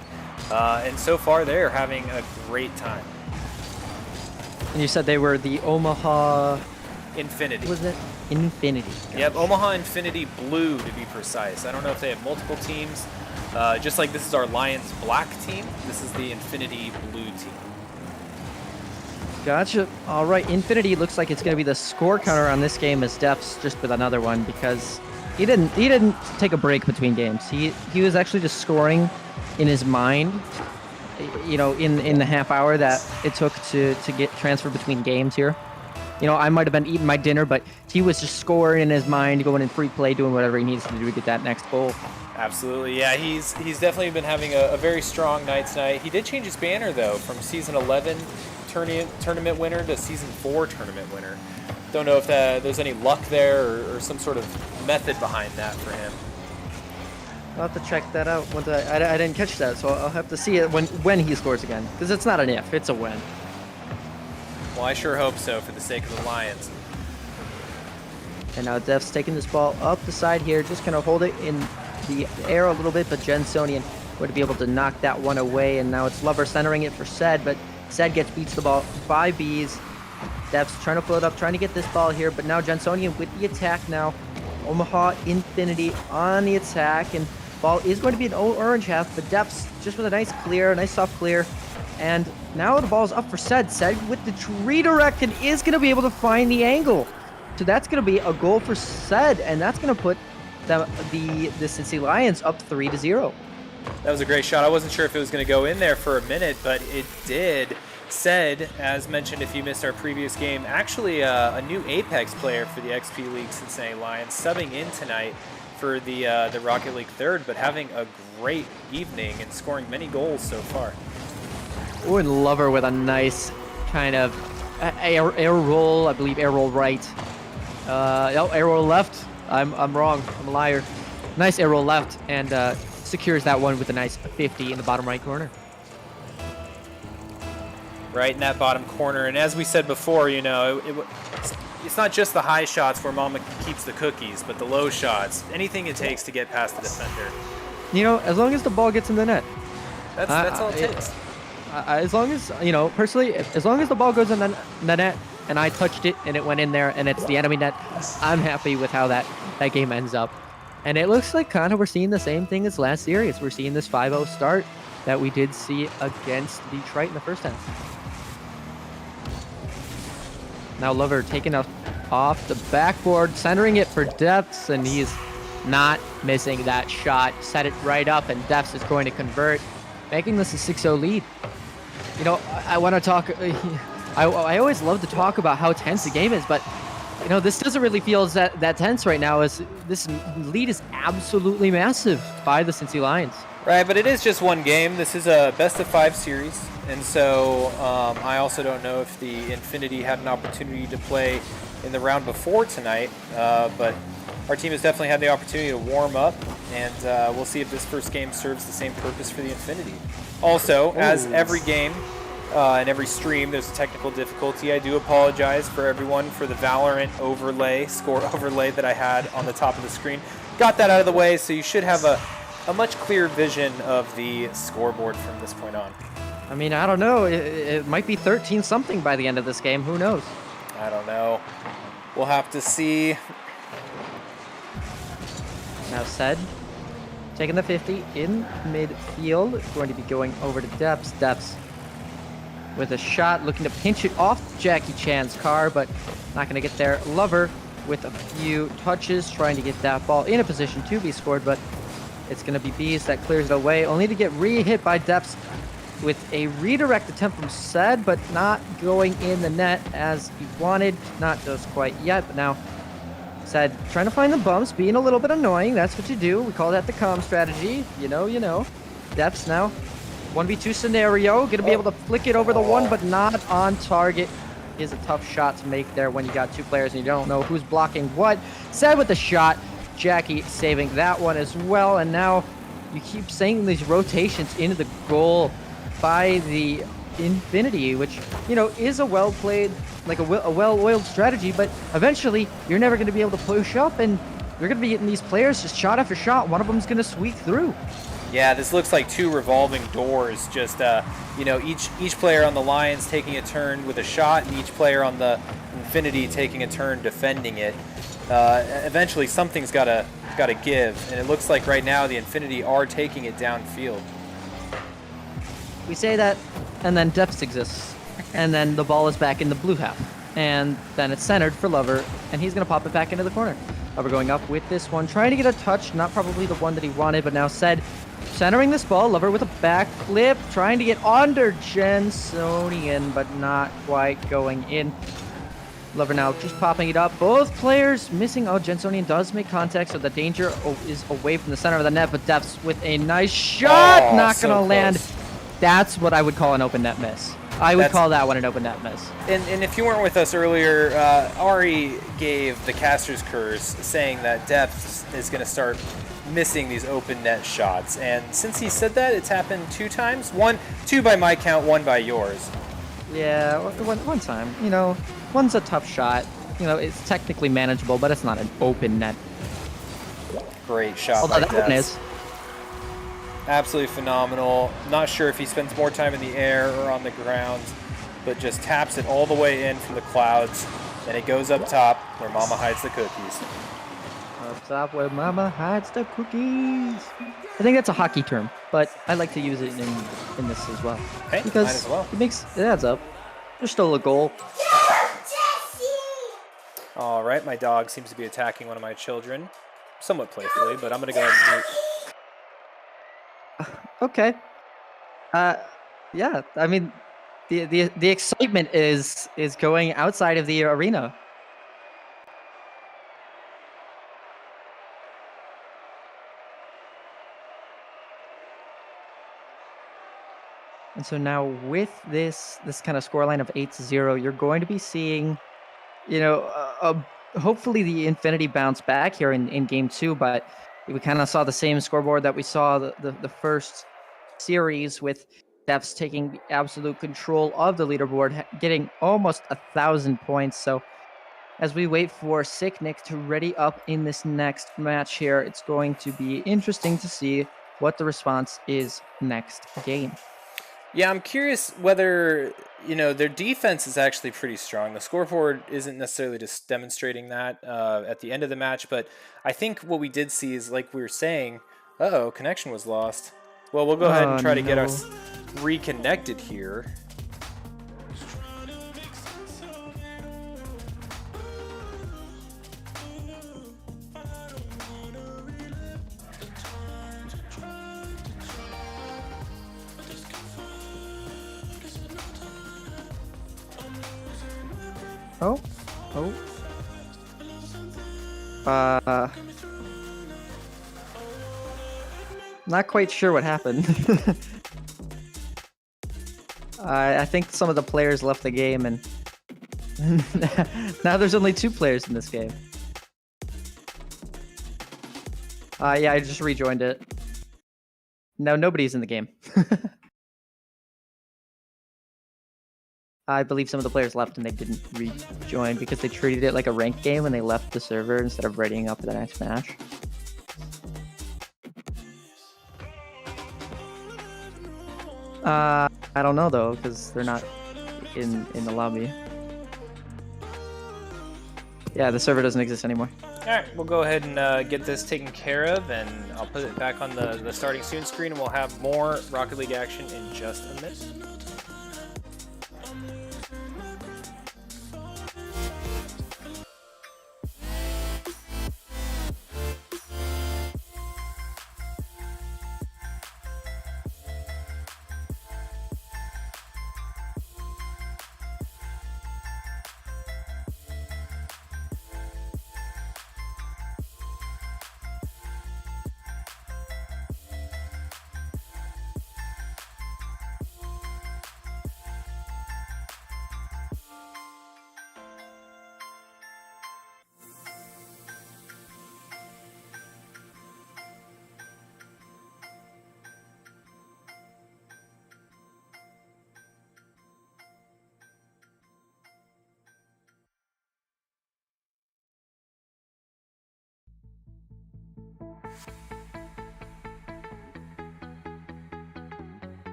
Speaker 2: And so far, they're having a great time.
Speaker 1: And you said they were the Omaha...
Speaker 2: Infinity.
Speaker 1: Was it? Infinity.
Speaker 2: Yep, Omaha Infinity Blue, to be precise. I don't know if they have multiple teams. Just like this is our Lions Black team, this is the Infinity Blue team.
Speaker 1: Gotcha. All right, Infinity looks like it's going to be the score counter on this game as Depths just with another one because he didn't take a break between games. He was actually just scoring in his mind, you know, in the half hour that it took to get transferred between games here. You know, I might have been eating my dinner, but he was just scoring in his mind, going in free play, doing whatever he needs to do to get that next goal.
Speaker 2: Absolutely, yeah. He's definitely been having a very strong night tonight. He did change his banner though from season 11 tournament winner to season 4 tournament winner. Don't know if there's any luck there or some sort of method behind that for him.
Speaker 1: I'll have to check that out. I didn't catch that, so I'll have to see it when he scores again. Because it's not an if, it's a when.
Speaker 2: Well, I sure hope so for the sake of the Lions.
Speaker 1: And now Def's taking this ball up the side here, just gonna hold it in the air a little bit, but Jensonian would be able to knock that one away. And now it's Lover centering it for Sed, but Sed beats the ball by Bees. Def's trying to pull it up, trying to get this ball here, but now Jensonian with the attack now. Omaha Infinity on the attack, and ball is going to be an orange half, but Def's just with a nice clear, a nice soft clear. And now the ball's up for Sed. Sed with the redirect and is going to be able to find the angle. So that's going to be a goal for Sed, and that's going to put the Cincinnati Lions up 3-0.
Speaker 2: That was a great shot. I wasn't sure if it was going to go in there for a minute, but it did. Sed, as mentioned if you missed our previous game, actually a new Apex player for the XP League Cincinnati Lions, subbing in tonight for the Rocket League third, but having a great evening and scoring many goals so far.
Speaker 1: Oh, and Lover with a nice kind of air roll, I believe air roll right. No, air roll left. I'm wrong. I'm a liar. Nice air roll left, and secures that one with a nice 50 in the bottom right corner.
Speaker 2: Right in that bottom corner, and as we said before, you know, it's not just the high shots where Mama keeps the cookies, but the low shots. Anything it takes to get past the defender.
Speaker 1: You know, as long as the ball gets in the net.
Speaker 2: That's all it takes.
Speaker 1: As long as, you know, personally, as long as the ball goes in the net and I touched it and it went in there and it's the enemy net, I'm happy with how that game ends up. And it looks like kind of we're seeing the same thing as last series. We're seeing this 5-0 start that we did see against Detroit in the first half. Now Lover taking off the backboard, centering it for Depths, and he's not missing that shot. Set it right up, and Depths is going to convert, making this a 6-0 lead. You know, I want to talk. I always love to talk about how tense the game is, but you know, this doesn't really feel that tense right now. As this lead is absolutely massive by the Cincinnati Lions.
Speaker 2: Right, but it is just one game. This is a best-of-5 series, and so I also don't know if the Infinity had an opportunity to play in the round before tonight, but our team has definitely had the opportunity to warm up, and we'll see if this first game serves the same purpose for the Infinity. Also, as every game and every stream, there's a technical difficulty. I do apologize for everyone for the Valorant overlay, score overlay that I had on the top of the screen. Got that out of the way, so you should have a much clearer vision of the scoreboard from this point on.
Speaker 1: I mean, I don't know. It might be 13-something by the end of this game. Who knows?
Speaker 2: I don't know. We'll have to see.
Speaker 1: Now Sed taking the 50 in midfield. Going to be going over to Depths. Depths with a shot, looking to pinch it off Jackie Chan's car, but not going to get there. Lover with a few touches, trying to get that ball in a position to be scored, but it's going to be Bees that clears it away, only to get re-hit by Depths with a redirect attempt from Sed, but not going in the net as he wanted. Not just quite yet, but now Sed trying to find the bumps, being a little bit annoying. That's what you do. We call that the calm strategy. You know. Depths now. 1v2 scenario. Going to be able to flick it over the one, but not on target. Is a tough shot to make there when you got two players and you don't know who's blocking what. Sed with the shot. Jackie saving that one as well. And now you keep saying these rotations into the goal by the Infinity, which, you know, is a well-played, like a well-oiled strategy, but eventually you're never going to be able to push up, and you're going to be getting these players just shot after shot. One of them's going to squeak through.
Speaker 2: Yeah, this looks like two revolving doors. Just, you know, each player on the Lions taking a turn with a shot, and each player on the Infinity taking a turn defending it. Eventually, something's got to give, and it looks like right now the Infinity are taking it downfield.
Speaker 1: We say that, and then Depths exists, and then the ball is back in the blue half, and then it's centered for Lover, and he's going to pop it back into the corner. Lover going up with this one, trying to get a touch, not probably the one that he wanted, but now Sed centering this ball. Lover with a back flip, trying to get under Jensonian, but not quite going in. Lover now just popping it up. Both players missing. Oh, Jensonian does make contact, so the danger is away from the center of the net, but Depths with a nice shot.
Speaker 2: Oh,
Speaker 1: Not
Speaker 2: so
Speaker 1: going to land.
Speaker 2: close.
Speaker 1: That's what I would call an open net miss. I would
Speaker 2: That's-
Speaker 1: call that one an open net miss.
Speaker 2: And if you weren't with us earlier, Ari gave the caster's curse, saying that Depths is going to start missing these open net shots. And since he said that, it's happened 2 times. Two by my count, 1 by yours.
Speaker 1: Yeah, one time. You know, one's a tough shot. You know, it's technically manageable, but it's not an open net.
Speaker 2: Great shot
Speaker 1: Although
Speaker 2: by
Speaker 1: that one
Speaker 2: Depths.
Speaker 1: is.
Speaker 2: Absolutely phenomenal. Not sure if he spends more time in the air or on the ground, but just taps it all the way in from the clouds, and it goes up top where Mama hides the cookies.
Speaker 1: Up top where mama hides the cookies. I think that's a hockey term, but I like to use it in this as well.
Speaker 2: Hey,
Speaker 1: Because
Speaker 2: might as well.
Speaker 1: it adds up. There's still a goal.
Speaker 2: All right, my dog seems to be attacking one of my children, somewhat playfully, but I'm gonna go ahead and mute.
Speaker 1: Okay. Yeah, I mean the excitement is going outside of the arena. And so now with this kind of scoreline of 8-0, you're going to be seeing, you know, hopefully the Infinity bounce back here in game 2, but we kind of saw the same scoreboard that we saw the first series, with Depths taking absolute control of the leaderboard, getting almost 1,000 points. So as we wait for Sicknick to ready up in this next match here, it's going to be interesting to see what the response is next game.
Speaker 2: Yeah, I'm curious whether, you know, their defense is actually pretty strong. The scoreboard isn't necessarily just demonstrating that at the end of the match, but I think what we did see is, like we were saying, uh-oh, connection was lost. Well, we'll go ahead and try to get
Speaker 1: no.
Speaker 2: us reconnected here.
Speaker 1: Oh. Not quite sure what happened. I think some of the players left the game, and now there's only 2 players in this game. Yeah, I just rejoined it. No, nobody's in the game. I believe some of the players left and they didn't rejoin because they treated it like a ranked game when they left the server instead of readying up for the next match. I don't know though, because they're not in the lobby. Yeah, the server doesn't exist anymore.
Speaker 2: All right, we'll go ahead and get this taken care of, and I'll put it back on the starting soon screen, and we'll have more Rocket League action in just a minute.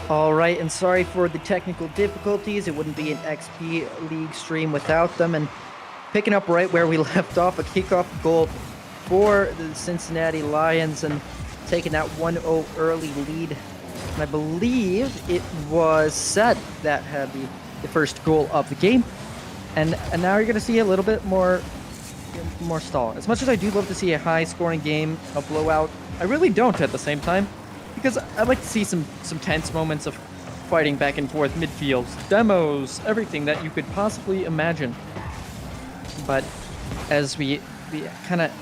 Speaker 1: All right, and sorry for the technical difficulties. It wouldn't be an XP League stream without them. And picking up right where we left off, a kickoff goal for the Cincinnati Lions and taking that 1-0 early lead. And I believe it was Sed that had the first goal of the game. And now you're going to see a little bit more stall. As much as I do love to see a high-scoring game, a blowout, I really don't at the same time. Because I'd like to see some tense moments of fighting back and forth, midfields, demos, everything that you could possibly imagine. But as we kind of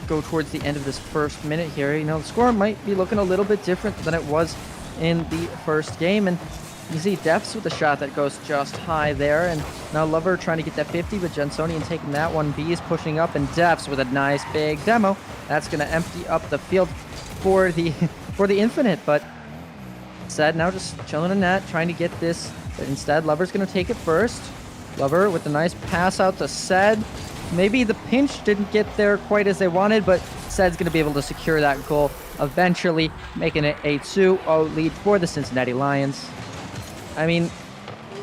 Speaker 1: go towards the end of this first minute here, you know, the score might be looking a little bit different than it was in the first game. And you see Depths with a shot that goes just high there. And now Lover trying to get that 50, but Jensonian taking that one. B is pushing up, and Depths with a nice big demo. That's going to empty up the field for the Infinite, but Sed now just chilling in net, trying to get this, but instead Lover's going to take it first. Lover with a nice pass out to Sed. Maybe the pinch didn't get there quite as they wanted, but Sed's going to be able to secure that goal, eventually making it a 2-0 lead for the Cincinnati Lions. I mean,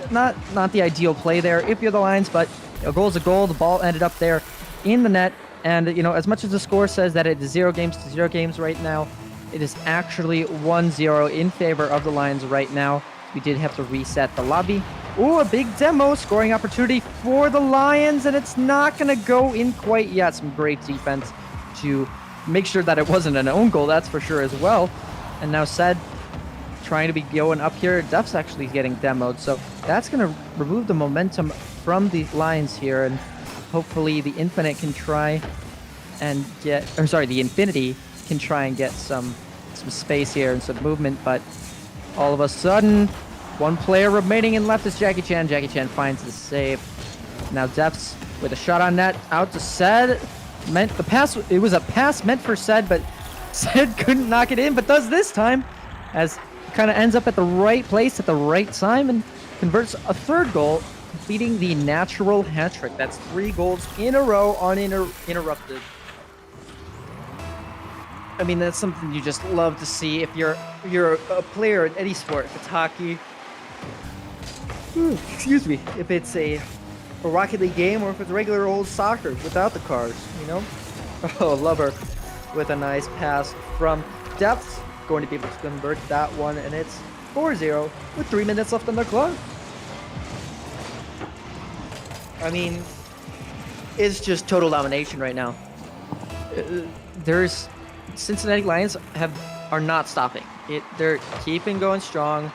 Speaker 1: not the ideal play there if you're the Lions, but a goal's a goal. The ball ended up there in the net, and you know, as much as the score says that it is 0 games to 0 games right now, it is actually 1-0 in favor of the Lions right now. We did have to reset the lobby. Ooh, a big demo, scoring opportunity for the Lions, and it's not going to go in quite yet. Some great defense to make sure that it wasn't an own goal, that's for sure as well. And now Sed trying to be going up here. Duff's actually getting demoed, so that's going to remove the momentum from the Lions here, and hopefully the Infinite can try and get, or sorry, the Infinity can try and get some space here and some movement, but all of a sudden, one player remaining in left is Jackie Chan. Jackie Chan finds the save. Now Depths with a shot on net out to Sed. It was a pass meant for Sed, but Sed couldn't knock it in, but does this time, as kind of ends up at the right place at the right time and converts a third goal, completing the natural hat trick. That's 3 goals in a row uninterrupted. I mean, that's something you just love to see if you're a player in any sport. If it's hockey, excuse me, if it's a Rocket League game, or if it's regular old soccer without the cars, you know? Oh, Lover with a nice pass from Depth, going to be able to convert that one, and it's 4-0 with 3 minutes left on the clock. I mean, it's just total domination right now. Cincinnati Lions are not stopping. They're keeping going strong.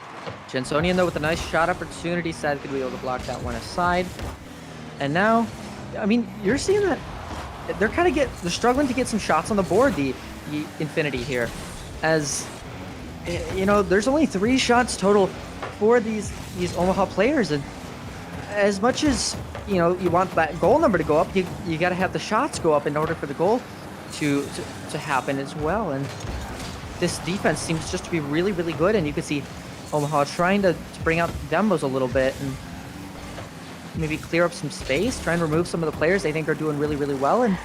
Speaker 1: Jensonian, though, with a nice shot opportunity, Sad could be able to block that one aside. And now, I mean, you're seeing that they're struggling to get some shots on the board, the Infinity here. As, you know, there's only 3 shots total for these Omaha players. And as much as, you know, you want that goal number to go up, you got to have the shots go up in order for the goal to happen as well. And this defense seems just to be really, really good, and you can see Omaha trying to bring out demos a little bit and maybe clear up some space, try and remove some of the players they think are doing really, really well. And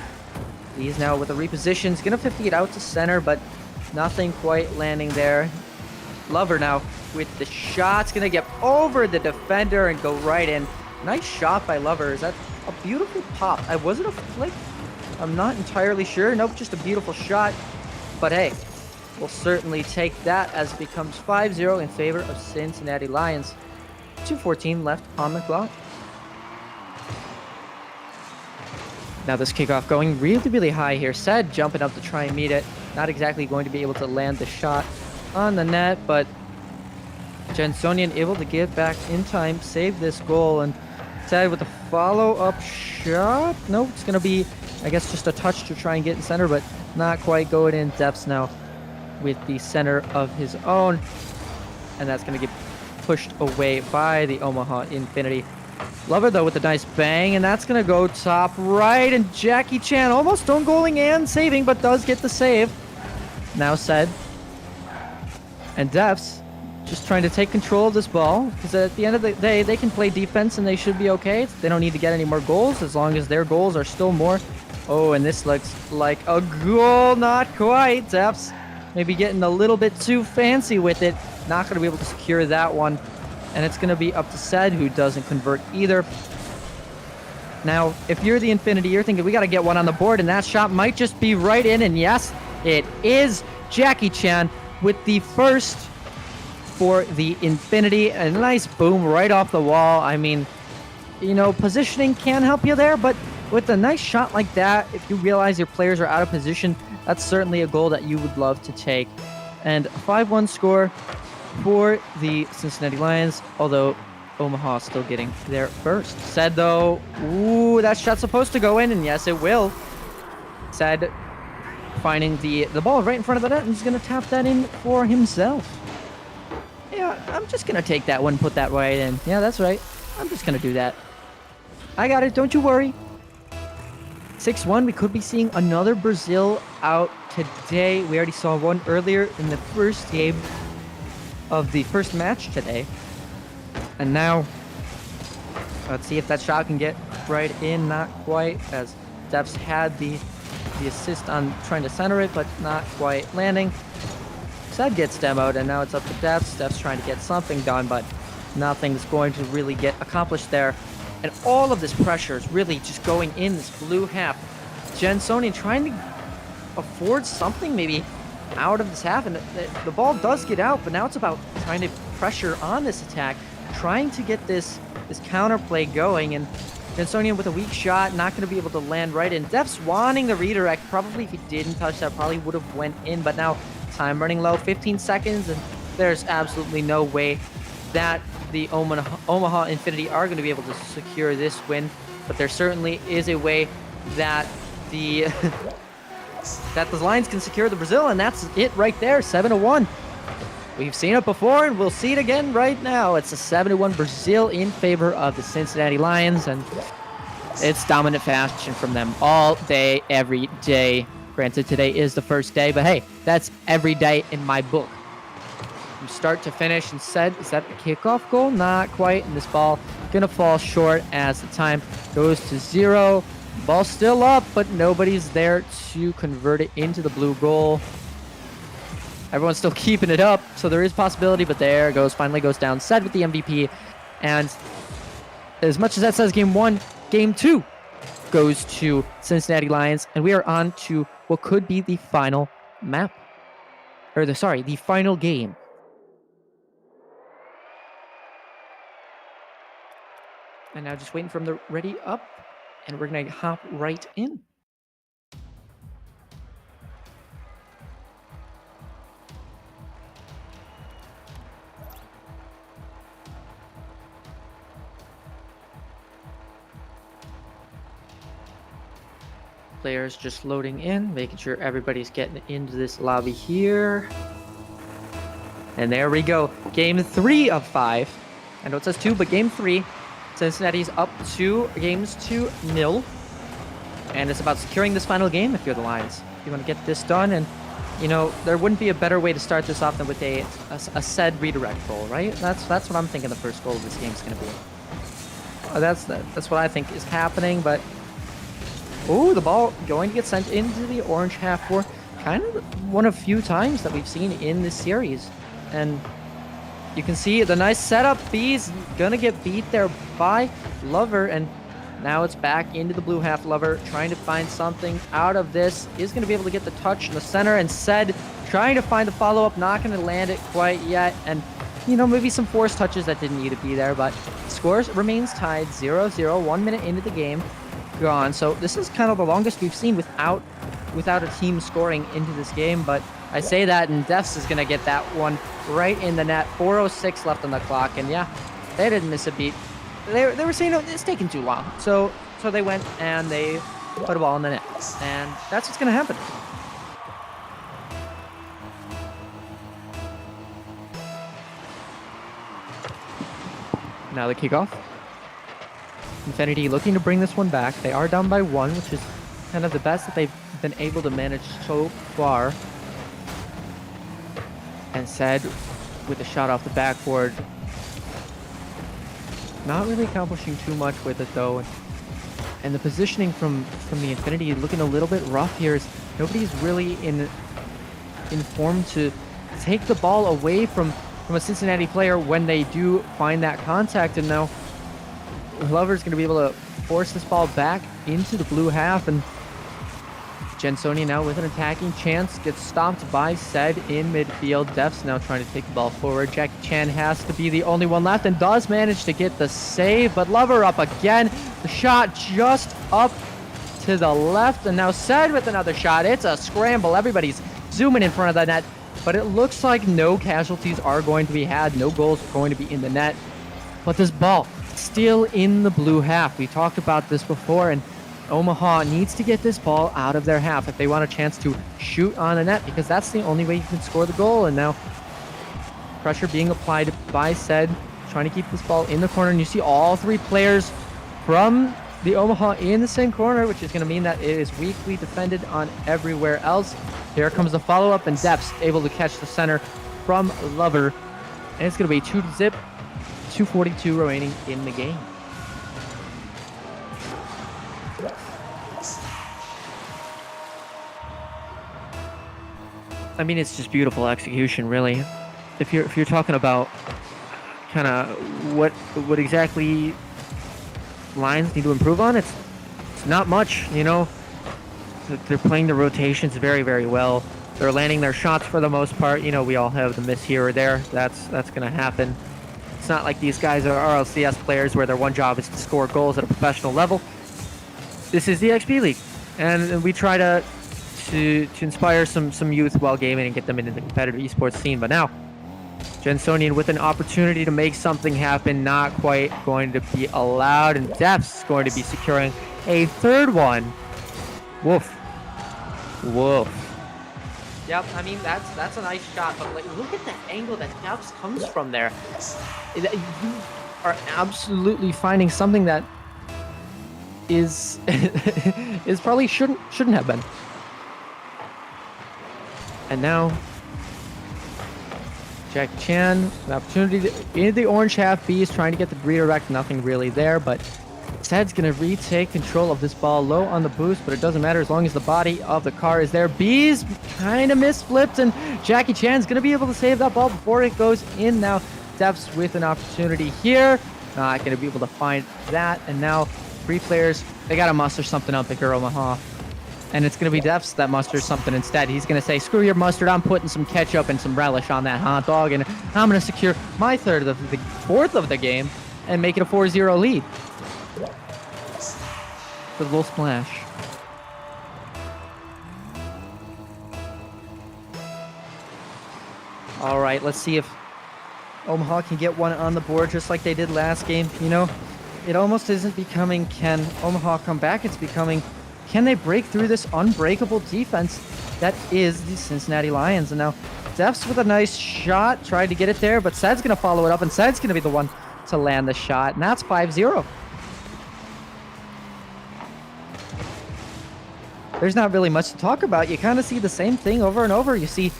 Speaker 1: he's now with a reposition, he's gonna 50 it out to center, but nothing quite landing there. Lover now with the shot's gonna get over the defender and go right in. Nice shot by Lover. Is that a beautiful pop? Was it a flick? I'm not entirely sure. Nope, just a beautiful shot. But hey, we'll certainly take that as it becomes 5-0 in favor of Cincinnati Lions. 2:14 left on the clock. Now this kickoff going really, really high here. Sed jumping up to try and meet it. Not exactly going to be able to land the shot on the net, but Jensonian able to get back in time, save this goal, and Sed with a follow-up shot. Nope, it's going to be, I guess, just a touch to try and get in center, but not quite going in. Depths now with the center of his own, and that's going to get pushed away by the Omaha Infinity. Lover, though, with a nice bang, and that's going to go top right, and Jackie Chan almost own goaling and saving, but does get the save. Now Sed and Depths just trying to take control of this ball, because at the end of the day, they can play defense and they should be okay. They don't need to get any more goals as long as their goals are still more. Oh, and this looks like a goal. Not quite. Depths maybe getting a little bit too fancy with it. not going to be able to secure that one. And it's going to be up to Said, who doesn't convert either. Now, if you're the Infinity, you're thinking, we got to get one on the board, and that shot might just be right in. And yes, it is Jackie Chan with the first for the Infinity. A nice boom right off the wall. I mean, you know, positioning can help you there, but with a nice shot like that, if you realize your players are out of position, that's certainly a goal that you would love to take. And a 5-1 score for the Cincinnati Lions, although Omaha still getting there first. Said though, ooh, that shot's supposed to go in, and yes, it will. Said finding the ball right in front of the net, and he's going to tap that in for himself. Yeah, I'm just going to take that one, put that right in. Yeah, that's right. I'm just going to do that. I got it, don't you worry. 6-1, we could be seeing another Brazil out today. We already saw one earlier in the first game of the first match today. And now, let's see if that shot can get right in. Not quite, as Depps had the assist on trying to center it, but not quite landing. Said gets demoed, and now it's up to Depps. Depps trying to get something done, but nothing's going to really get accomplished there. And all of this pressure is really just going in this blue half. Jensonian trying to afford something maybe out of this half, and the ball does get out, but now it's about trying to pressure on this attack, trying to get this counterplay going. And Jensonian with a weak shot, not going to be able to land right in. Depps wanting the redirect. Probably if he didn't touch that, probably would have went in, but now time running low, 15 seconds, and there's absolutely no way that the Omaha Infinity are going to be able to secure this win. But there certainly is a way that the that the Lions can secure the Brazil, and that's it right there, 7-1. We've seen it before, and we'll see it again right now. It's a 7-1 Brazil in favor of the Cincinnati Lions, and it's dominant fashion from them all day, every day. Granted, today is the first day, but hey, that's every day in my book. From start to finish, and Said, is that the kickoff goal? Not quite, and this ball gonna fall short as the time goes to 0. Ball still up, but nobody's there to convert it into the blue goal. Everyone's still keeping it up, so there is possibility, but there it goes, finally goes down. Said with the MVP, and as much as that says game 1, game 2 goes to Cincinnati Lions, and we are on to what could be the final map. Or the final game. And now just waiting for them to ready up, and we're gonna hop right in. Players just loading in, making sure everybody's getting into this lobby here. And there we go. Game 3 of 5. I know it says 2, but game 3. Cincinnati's up 2 games to 0. And it's about securing this final game if you're the Lions. You want to get this done, and you know, there wouldn't be a better way to start this off than with a Said redirect goal, right? That's what I'm thinking the first goal of this game is going to be. That's what I think is happening, but oh, the ball going to get sent into the orange half for kind of one of few times that we've seen in this series. And you can see the nice setup. B's gonna get beat there by Lover, and now it's back into the blue half. Lover trying to find something out of this. Is gonna be able to get the touch in the center, and Said trying to find the follow-up, not gonna land it quite yet. And you know, maybe some forced touches that didn't need to be there, but scores remains tied 0-0, 1 minute into the game. Gone. So this is kind of the longest we've seen without a team scoring into this game, but I say that, and Defs is going to get that one right in the net. 4:06 left on the clock, and yeah, they didn't miss a beat. They were saying, oh, it's taking too long, so they went and they put a ball in the net, and that's what's going to happen. Now the kickoff. Infinity looking to bring this one back. They are down by 1, which is kind of the best that they've been able to manage so far. And Said with a shot off the backboard. Not really accomplishing too much with it though. And the positioning from the Infinity looking a little bit rough here, as nobody's really in form to take the ball away from from a Cincinnati player when they do find that contact. And now Lover's going to be able to force this ball back into the blue half, and Jensonian now with an attacking chance gets stopped by Sed in midfield. Def's now trying to take the ball forward. Jackie Chan has to be the only one left and does manage to get the save, but Lover up again. The shot just up to the left, and now Sed with another shot. It's a scramble. Everybody's zooming in front of the net, but it looks like no casualties are going to be had. No goals are going to be in the net, but this ball still in the blue half. We talked about this before, and Omaha needs to get this ball out of their half if they want a chance to shoot on the net, because that's the only way you can score the goal. And now pressure being applied by Sed, trying to keep this ball in the corner. And you see all three players from the Omaha in the same corner, which is going to mean that it is weakly defended on everywhere else. Here comes the follow-up, and Depps able to catch the center from Lover. And it's going to be 2-0, 2:42 remaining in the game. I mean, it's just beautiful execution, really. If you're talking about kind of what exactly lines need to improve on, it's not much, you know. They're playing the rotations very, very well. They're landing their shots for the most part. You know, we all have the miss here or there. That's going to happen. It's not like these guys are RLCS players where their one job is to score goals at a professional level. This is the XP League, and we try to inspire some youth while gaming and get them into the competitive esports scene. But now, Jensonian with an opportunity to make something happen, not quite going to be allowed, and Depth's going to be securing a third one. Woof. Woof. Yep, I mean, that's a nice shot, but like, look at the angle that Depth's comes from there. You are absolutely finding something that is probably shouldn't have been. And now, Jackie Chan, an opportunity in the orange half. B is trying to get the redirect, nothing really there, but Sed's going to retake control of this ball low on the boost, but it doesn't matter as long as the body of the car is there. B's kind of misflipped, and Jackie Chan's going to be able to save that ball before it goes in. Now, Depths with an opportunity here. Not going to be able to find that, and now three players, they got to muster something up at Omaha. And it's going to be Depths that musters something instead. He's going to say, screw your mustard, I'm putting some ketchup and some relish on that hot dog, and I'm going to secure my fourth of the game and make it a 4-0 lead. With a little splash. All right, let's see if Omaha can get one on the board just like they did last game. You know, it almost isn't becoming, can Omaha come back? It's becoming, can they break through this unbreakable defense that is the Cincinnati Lions? And now Depths with a nice shot, tried to get it there, but Sed's going to follow it up, and Sed's going to be the one to land the shot, and that's 5-0. There's not really much to talk about. You kind of see the same thing over and over. You see,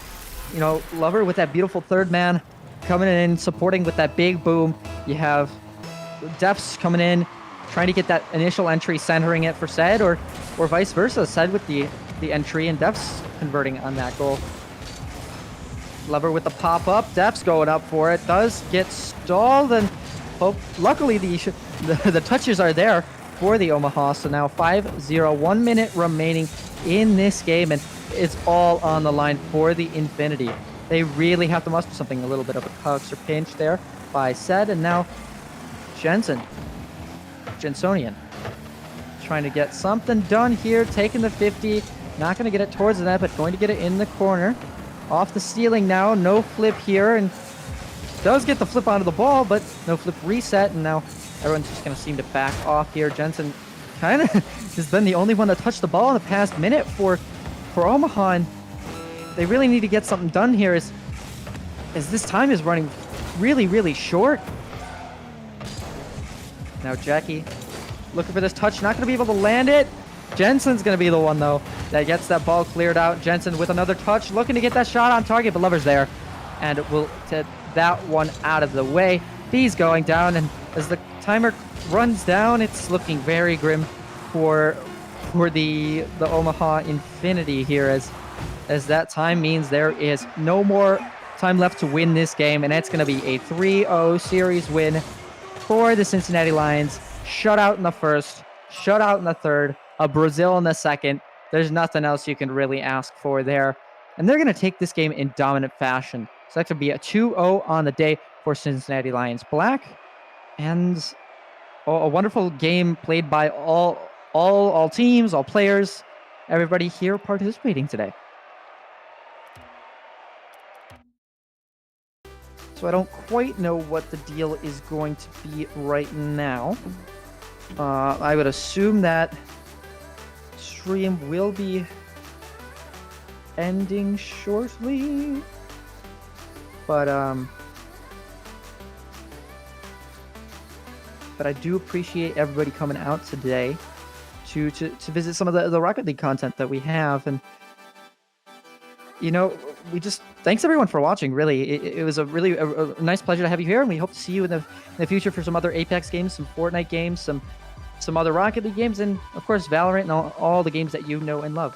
Speaker 1: you know, Lover with that beautiful third man coming in, supporting with that big boom. You have Depths coming in, trying to get that initial entry, centering it for Sed, or vice versa. Sed with the entry and Depths converting on that goal. Lover with the pop-up. Depths going up for it. Does get stalled, and luckily the touches are there for the Omaha. So now 5-0, 1 minute remaining in this game, and it's all on the line for the Infinity. They really have to muster something. A little bit of a coaster pinch there by Sed, and now Jensonian trying to get something done here, taking the 50, not going to get it towards the net, but going to get it in the corner. Off the ceiling now, no flip here, and does get the flip onto the ball, but no flip reset, and now everyone's just going to seem to back off here. Jensen kind of has been the only one to touch the ball in the past minute for Omaha, and they really need to get something done here as this time is running really, really short. Now Jackie looking for this touch, not going to be able to land it. Jensen's going to be the one, though, that gets that ball cleared out. Jensen with another touch, looking to get that shot on target, but Lover's there, and we'll take that one out of the way. B's going down, and as the timer runs down, it's looking very grim for the Omaha Infinity here, as that time means there is no more time left to win this game, and it's going to be a 3-0 series win for the Cincinnati Lions. Shutout in the first, shutout in the third, a Brazil in the second. There's nothing else you can really ask for there. And they're going to take this game in dominant fashion. So that could be a 2-0 on the day for Cincinnati Lions Black. And a wonderful game played by all teams, all players, everybody here participating today. So I don't quite know what the deal is going to be right now. I would assume that stream will be ending shortly. But I do appreciate everybody coming out today to visit some of the Rocket League content that we have. And you know, thanks everyone for watching. Really, it was a nice pleasure to have you here, and we hope to see you in the future for some other Apex games, some Fortnite games, some other Rocket League games, and of course Valorant and all the games that you know and love.